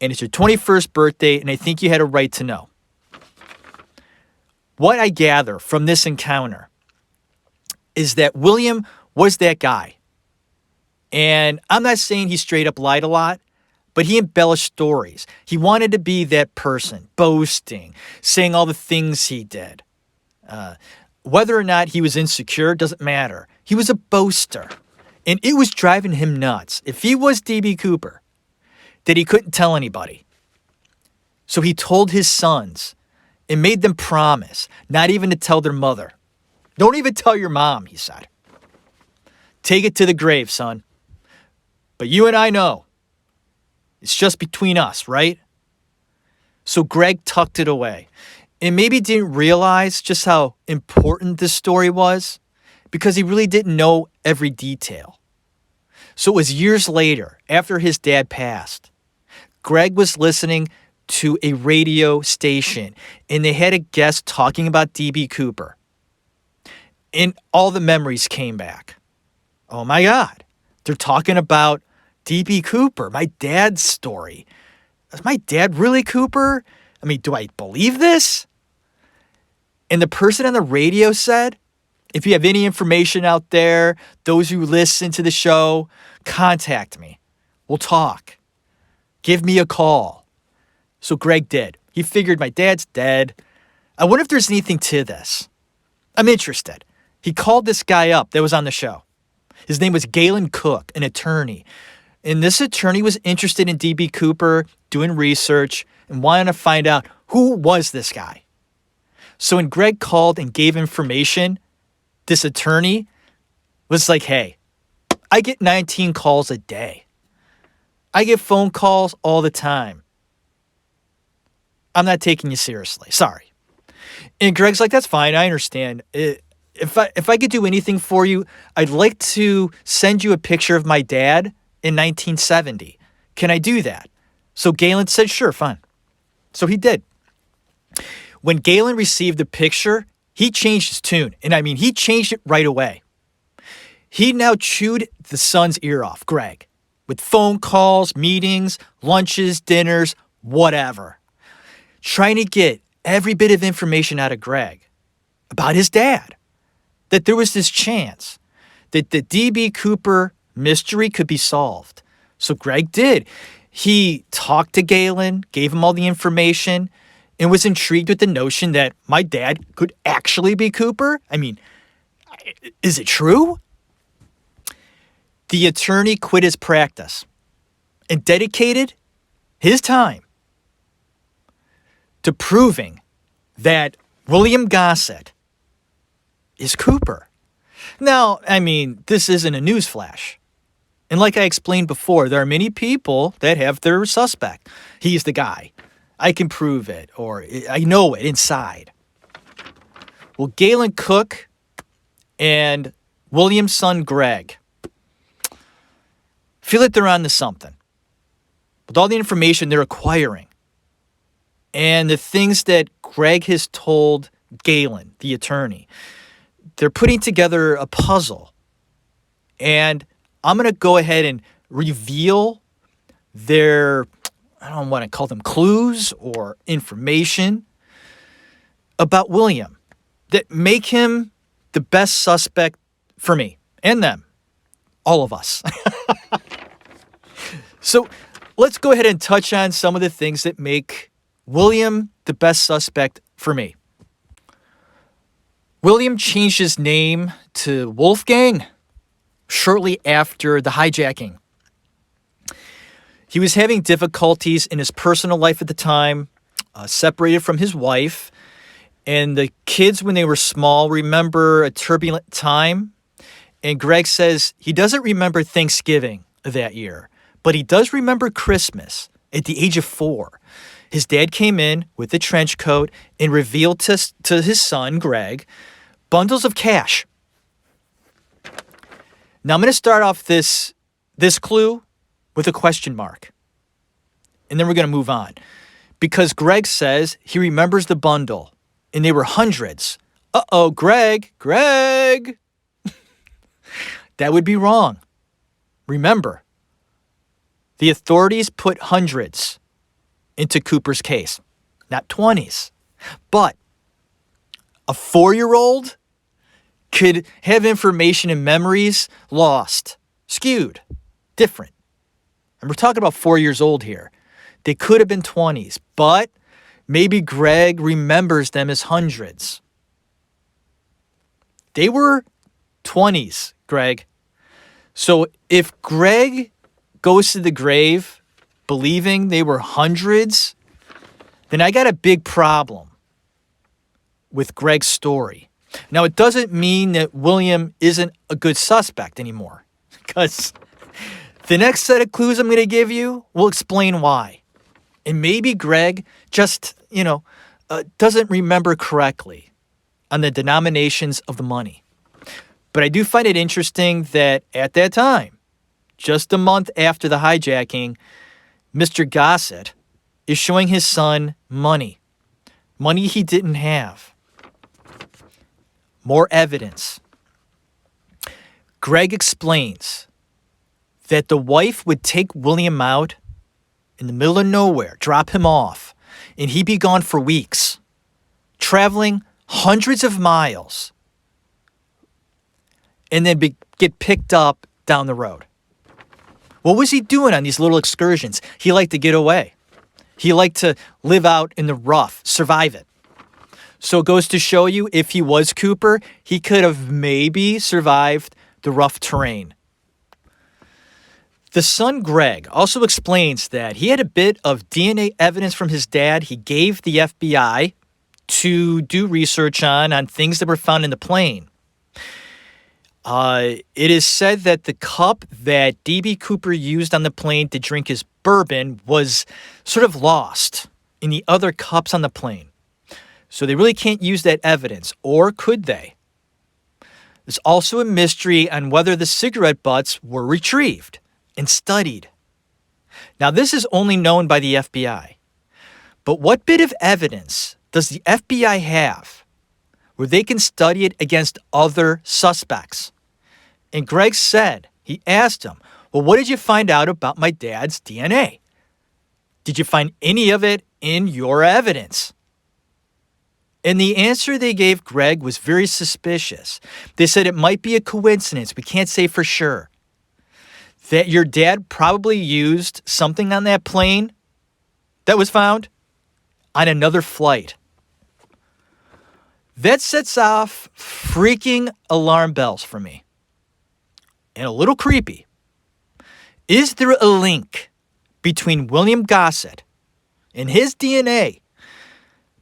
And it's your 21st birthday, and I think you had a right to know. What I gather from this encounter is that William was that guy. And I'm not saying he straight up lied a lot, but he embellished stories. He wanted to be that person, boasting, saying all the things he did. Whether or not he was insecure doesn't matter. He was a boaster. And it was driving him nuts. If he was D.B. Cooper, that he couldn't tell anybody. So he told his sons and made them promise not even to tell their mother. Don't even tell your mom, he said. Take it to the grave, son. But you and I know. It's just between us, right? So Greg tucked it away. And maybe didn't realize just how important this story was because he really didn't know every detail. So it was years later, after his dad passed, Greg was listening to a radio station and they had a guest talking about D.B. Cooper. And all the memories came back. Oh my God, they're talking about D.B. Cooper, my dad's story. Is my dad really Cooper? I mean, do I believe this? And the person on the radio said, if you have any information out there, those who listen to the show, contact me. We'll talk. Give me a call. So Greg did. He figured my dad's dead. I wonder if there's anything to this. I'm interested. He called this guy up that was on the show. His name was Galen Cook, an attorney. And this attorney was interested in D.B. Cooper, doing research, and wanted to find out who was this guy. So when Greg called and gave information, this attorney was like, hey, I get 19 calls a day. I get phone calls all the time. I'm not taking you seriously. Sorry. And Greg's like, that's fine. I understand. If I could do anything for you, I'd like to send you a picture of my dad in 1970. Can I do that? So Galen said, sure, fine. So he did. When Galen received the picture, he changed his tune. And I mean, he changed it right away. He now chewed the son's ear off, Greg, with phone calls, meetings, lunches, dinners, whatever, trying to get every bit of information out of Greg about his dad, that there was this chance that the D.B. Cooper mystery could be solved. So Greg did. He talked to Galen, gave him all the information, and was intrigued with the notion that my dad could actually be Cooper. I mean, is it true? The attorney quit his practice and dedicated his time to proving that William Gossett is Cooper. Now, I mean, this isn't a newsflash. And like I explained before, there are many people that have their suspect. He's the guy. I can prove it, or I know it inside. Well, Galen Cook and William's son Greg feel that they're on to something. With all the information they're acquiring and the things that Greg has told Galen, the attorney, they're putting together a puzzle. And I'm going to go ahead and reveal their, I don't want to call them clues or information about William that make him the best suspect for me and them, all of us. So let's go ahead and touch on some of the things that make William the best suspect for me. William changed his name to Wolfgang shortly after the hijacking. He was having difficulties in his personal life at the time, separated from his wife, and the kids, when they were small, remember a turbulent time. And Greg says he doesn't remember Thanksgiving that year, but he does remember Christmas at the age of 4. His dad came in with a trench coat and revealed to his son, Greg, bundles of cash. Now I'm going to start off this clue with a question mark. And then we're going to move on. Because Greg says he remembers the bundle, and they were hundreds. Uh-oh, Greg. That would be wrong. Remember, the authorities put hundreds into Cooper's case, not 20s. But a 4-year-old could have information and memories lost, skewed, different. And we're talking about 4 years old here. They could have been 20s, but maybe Greg remembers them as hundreds. They were 20s, Greg. So if Greg goes to the grave believing they were hundreds, then I got a big problem with Greg's story. Now, it doesn't mean that William isn't a good suspect anymore, because the next set of clues I'm going to give you will explain why. And maybe Greg just, doesn't remember correctly on the denominations of the money. But I do find it interesting that at that time, just a month after the hijacking, Mr. Gossett is showing his son money he didn't have. More evidence. Greg explains that the wife would take William out in the middle of nowhere, drop him off, and he'd be gone for weeks, traveling hundreds of miles, and then get picked up down the road. What was he doing on these little excursions? He liked to get away. He liked to live out in the rough, survive it. So it goes to show you, if he was Cooper, he could have maybe survived the rough terrain. The son, Greg, also explains that he had a bit of DNA evidence from his dad he gave the FBI to do research on things that were found in the plane. It is said that the cup that D.B. Cooper used on the plane to drink his bourbon was sort of lost in the other cups on the plane. So they really can't use that evidence, or could they? There's also a mystery on whether the cigarette butts were retrieved and studied. Now, this is only known by the FBI. But what bit of evidence does the FBI have where they can study it against other suspects? And Greg said, he asked him, well, what did you find out about my dad's DNA? Did you find any of it in your evidence? And the answer they gave Greg was very suspicious. They said it might be a coincidence. We can't say for sure. That your dad probably used something on that plane that was found on another flight. That sets off freaking alarm bells for me. And a little creepy. Is there a link between William Gossett and his DNA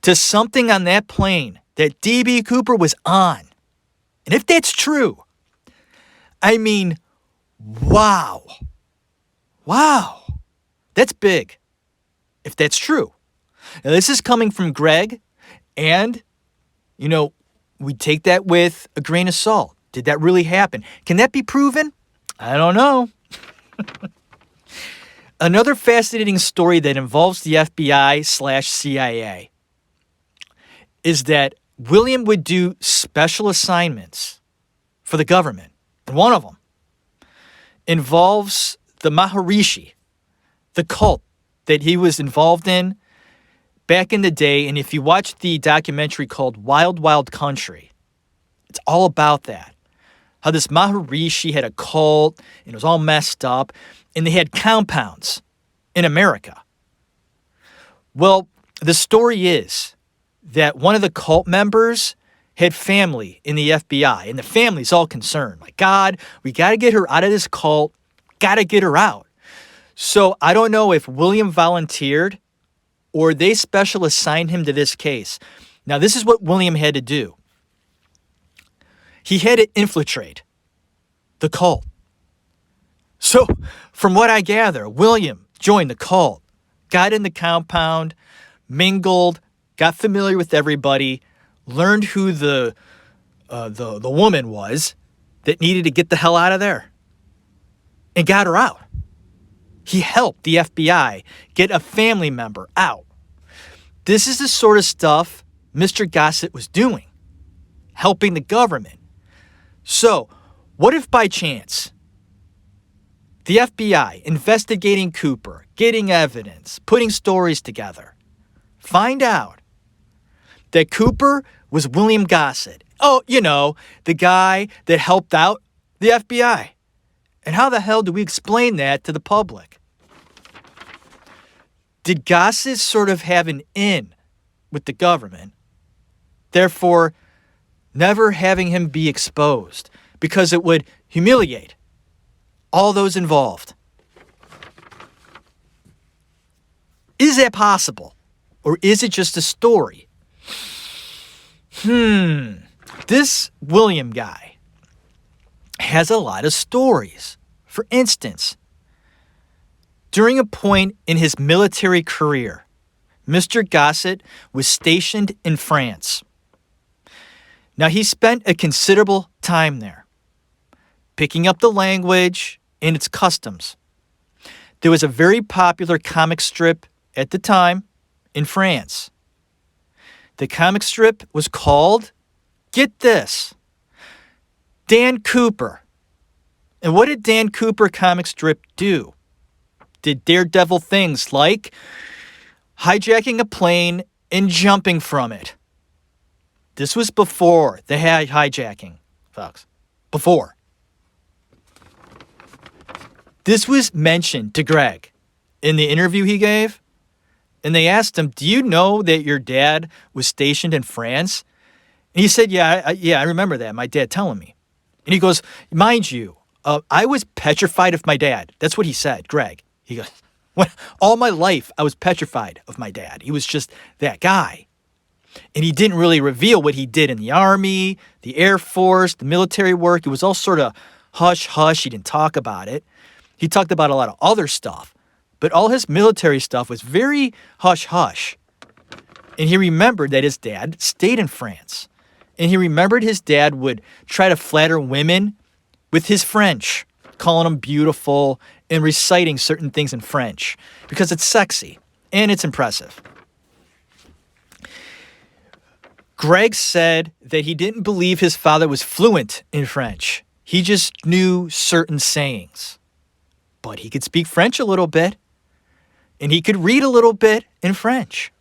to something on that plane that D.B. Cooper was on? And if that's true, I mean, wow. Wow. That's big. If that's true. Now, this is coming from Greg, and, we take that with a grain of salt. Did that really happen? Can that be proven? I don't know. Another fascinating story that involves the FBI/CIA is that William would do special assignments for the government. And one of them involves the Maharishi, the cult that he was involved in back in the day. And if you watch the documentary called Wild Wild Country, it's all about that. How this Maharishi had a cult and it was all messed up, and they had compounds in America. Well, the story is that one of the cult members had family in the FBI, and the family's all concerned. Like, God, we got to get her out of this cult, got to get her out. So I don't know if William volunteered or they special assigned him to this case. Now, this is what William had to do. He had to infiltrate the cult. So, from what I gather, William joined the cult, got in the compound, mingled, got familiar with everybody, learned who the woman was that needed to get the hell out of there, and got her out. He helped the FBI get a family member out. This is the sort of stuff Mr. Gossett was doing, helping the government. So, what if by chance the FBI investigating Cooper, getting evidence, putting stories together, find out that Cooper was William Gossett? Oh, the guy that helped out the FBI. And how the hell do we explain that to the public? Did Gossett sort of have an in with the government, therefore never having him be exposed because it would humiliate all those involved? Is that possible? Or is it just a story? This William guy has a lot of stories. For instance, during a point in his military career, Mr. Gossett was stationed in France. Now, he spent a considerable time there, picking up the language and its customs. There was a very popular comic strip at the time in France. The comic strip was called, get this, Dan Cooper. And what did Dan Cooper comic strip do? Did daredevil things like hijacking a plane and jumping from it. This was before the hijacking, folks. Before. This was mentioned to Greg in the interview he gave. And they asked him, do you know that your dad was stationed in France? And he said, yeah, I remember that. My dad telling me. And he goes, mind you, I was petrified of my dad. That's what he said, Greg. He goes, all my life, I was petrified of my dad. He was just that guy. And he didn't really reveal what he did in the Army, the Air Force, the military work. It was all sort of hush-hush. He didn't talk about it. He talked about a lot of other stuff. But all his military stuff was very hush-hush. And he remembered that his dad stayed in France. And he remembered his dad would try to flatter women with his French, calling them beautiful and reciting certain things in French because it's sexy and it's impressive. Greg said that he didn't believe his father was fluent in French. He just knew certain sayings. But he could speak French a little bit, and he could read a little bit in French.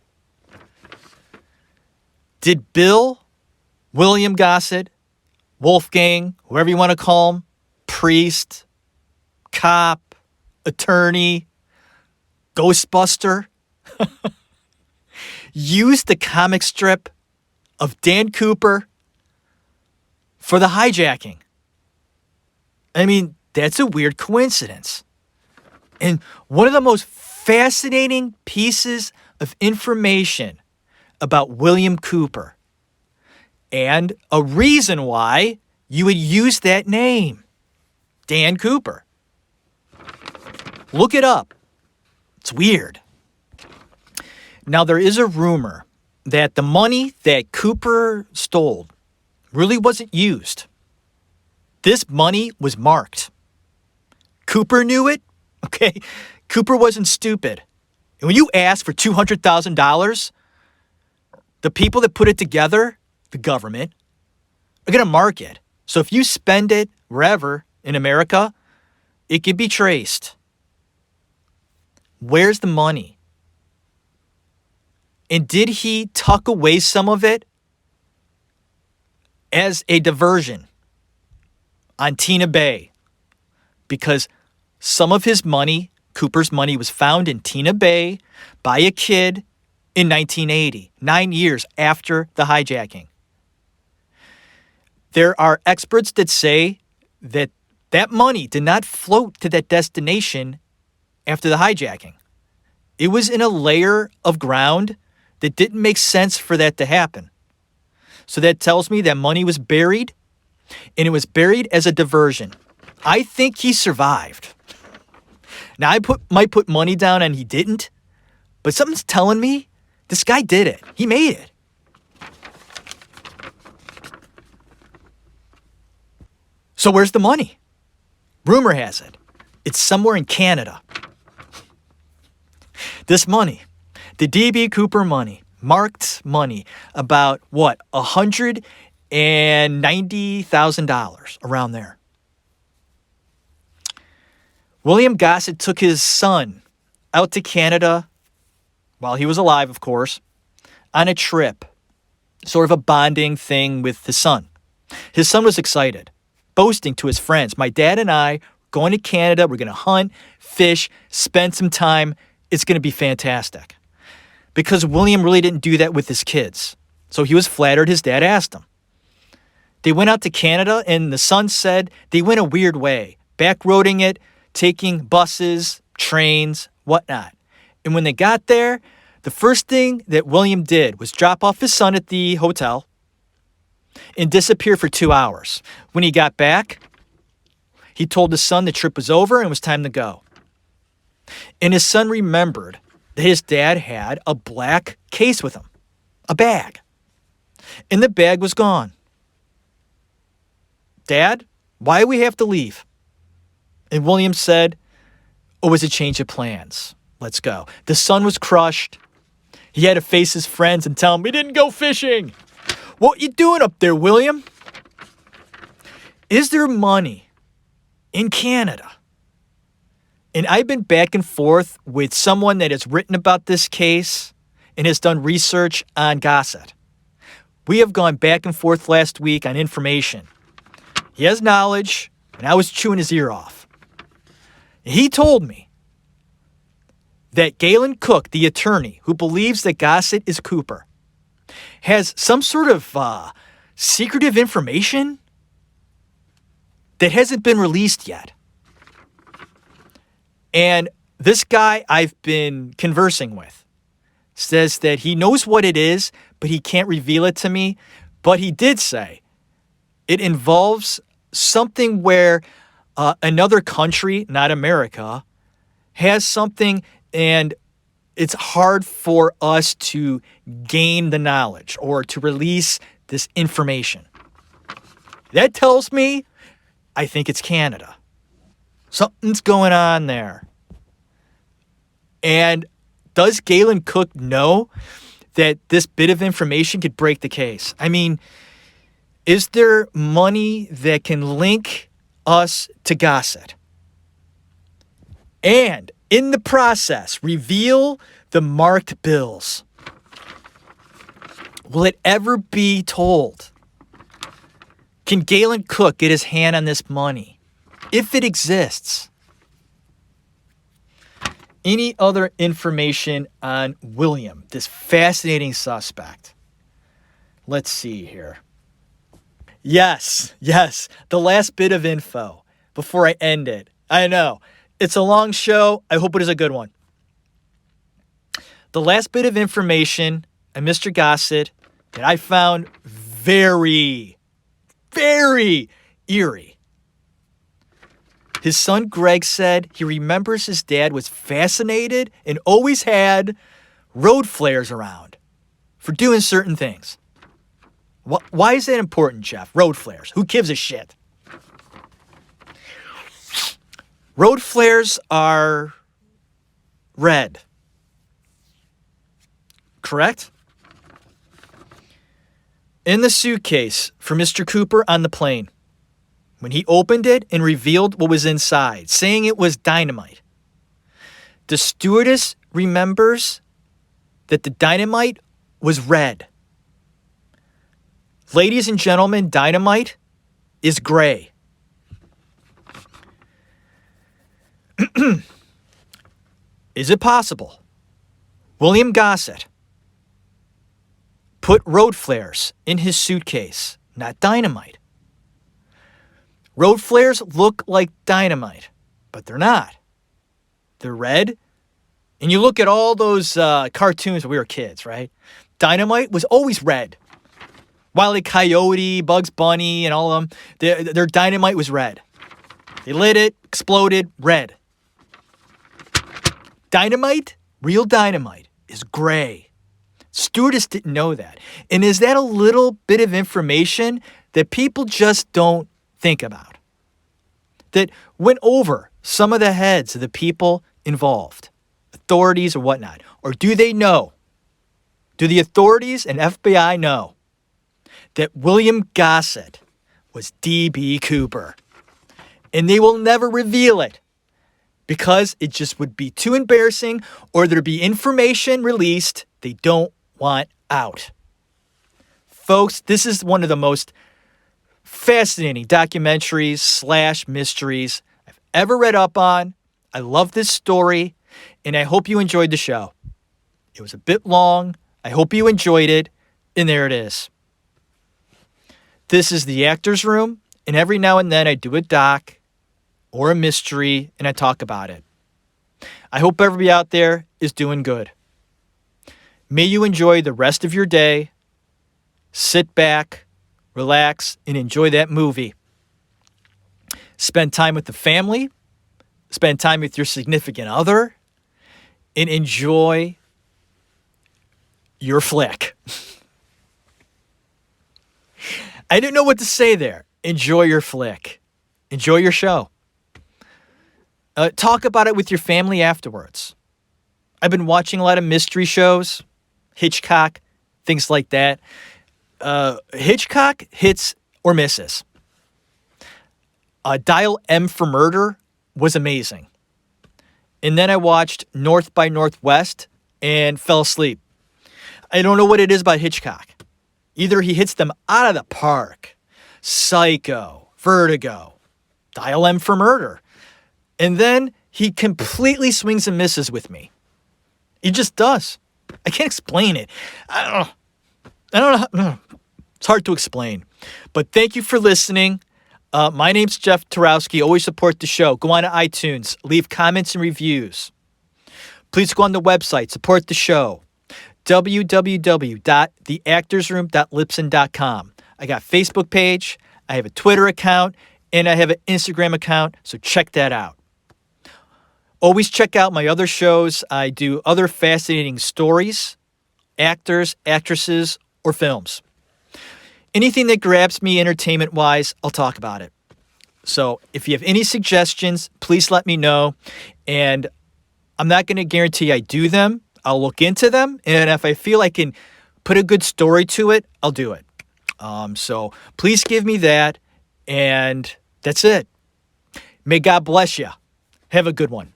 Did Bill, William Gossett, Wolfgang, whoever you want to call him, priest, cop, attorney, Ghostbuster, use the comic strip of Dan Cooper for the hijacking? I mean, that's a weird coincidence. And one of the most fascinating pieces of information about William Cooper, and a reason why you would use that name, Dan Cooper. Look it up. It's weird. Now, there is a rumor that the money that Cooper stole really wasn't used. This money was marked. Cooper knew it, okay? Cooper wasn't stupid. And when you ask for $200,000, the people that put it together, the government, are going to mark it. So if you spend it wherever in America, it can be traced. Where's the money? And did he tuck away some of it as a diversion on Tina Bay? Because some of his money, Cooper's money, was found in Tina Bay by a kid in 1980, 9 years after the hijacking. There are experts that say that that money did not float to that destination after the hijacking. It was in a layer of ground that didn't make sense for that to happen. So that tells me that money was buried, and it was buried as a diversion. I think he survived. Now, I might put money down and he didn't, but something's telling me this guy did it. He made it. So where's the money? Rumor has it, it's somewhere in Canada. This money, the D.B. Cooper money, marked money, about what, $190,000, around there. William Gossett took his son out to Canada, while he was alive, of course, on a trip, sort of a bonding thing with his son. His son was excited, boasting to his friends, "My dad and I are going to Canada. We're going to hunt, fish, spend some time. It's going to be fantastic." Because William really didn't do that with his kids. So he was flattered his dad asked him. They went out to Canada, and the son said they went a weird way, backroading it, taking buses, trains, whatnot. And when they got there, the first thing that William did was drop off his son at the hotel and disappear for 2 hours. When he got back, he told his son the trip was over and it was time to go. And his son remembered that his dad had a black case with him, a bag. And the bag was gone. "Dad, why do we have to leave?" And William said, "Oh, it was a change of plans. Let's go." The son was crushed. He had to face his friends and tell them, "We didn't go fishing." "What you doing up there, William?" Is there money in Canada? And I've been back and forth with someone that has written about this case and has done research on Gossett. We have gone back and forth last week on information. He has knowledge, and I was chewing his ear off. He told me that Galen Cook, the attorney who believes that Gossett is Cooper, has some sort of secretive information that hasn't been released yet. And this guy I've been conversing with says that he knows what it is, but he can't reveal it to me. But he did say it involves something where another country, not America, has something, and it's hard for us to gain the knowledge or to release this information. That tells me I think it's Canada. Something's going on there. And does Galen Cook know that this bit of information could break the case? I mean, is there money that can link us to Gossett? And in the process, reveal the marked bills. Will it ever be told? Can Galen Cook get his hand on this money? If it exists. Any other information on William, this fascinating suspect? Let's see here. Yes. The last bit of info before I end it. I know. It's a long show. I hope it is a good one. The last bit of information on Mr. Gossett that I found very, very eerie. His son Greg said he remembers his dad was fascinated and always had road flares around for doing certain things. Why is that important, Jeff? Road flares. Who gives a shit? Road flares are red. Correct? In the suitcase for Mr. Cooper on the plane, when he opened it and revealed what was inside, saying it was dynamite, the stewardess remembers that the dynamite was red. Ladies and gentlemen, dynamite is gray. Is it possible William Gossett put road flares in his suitcase, not dynamite? Road flares look like dynamite, but they're not. They're red. And you look at all those cartoons when we were kids, right? Dynamite was always red. Wile E. Coyote, Bugs Bunny, and all of them, their dynamite was red. They lit it, exploded, red. Dynamite, real dynamite, is gray. Stewardess didn't know that. And is that a little bit of information that people just don't think about? That went over some of the heads of the people involved, authorities or whatnot. Or do they know? Do the authorities and FBI know that William Gossett was D.B. Cooper? And they will never reveal it because it just would be too embarrassing, or there'd be information released they don't want out. Folks, this is one of the most fascinating documentaries / mysteries I've ever read up on. I love this story, and I hope you enjoyed the show. It was a bit long. I hope you enjoyed it, and there it is. This is the Actors Room, and every now and then I do a doc or a mystery, and I talk about it. I hope everybody out there is doing good. May you enjoy the rest of your day. Sit back, relax, and enjoy that movie. Spend time with the family. Spend time with your significant other. And enjoy your flick. I didn't know what to say there. Enjoy your flick. Enjoy your show. Talk about it with your family afterwards. I've been watching a lot of mystery shows, Hitchcock, things like that. Hitchcock hits or misses. Dial M for Murder was amazing. And then I watched North by Northwest and fell asleep. I don't know what it is about Hitchcock. Either he hits them out of the park. Psycho, Vertigo, Dial M for Murder. And then he completely swings and misses with me. He just does. I can't explain it. I don't know. It's hard to explain. But thank you for listening. My name's Jeff Tarowski. Always support the show. Go on to iTunes. Leave comments and reviews. Please go on the website. Support the show. www.theactorsroom.libsyn.com. I got a Facebook page. I have a Twitter account. And I have an Instagram account. So check that out. Always check out my other shows. I do other fascinating stories, actors, actresses, or films. Anything that grabs me entertainment-wise, I'll talk about it. So if you have any suggestions, please let me know. And I'm not going to guarantee I do them. I'll look into them. And if I feel I can put a good story to it, I'll do it. So please give me that. And that's it. May God bless you. Have a good one.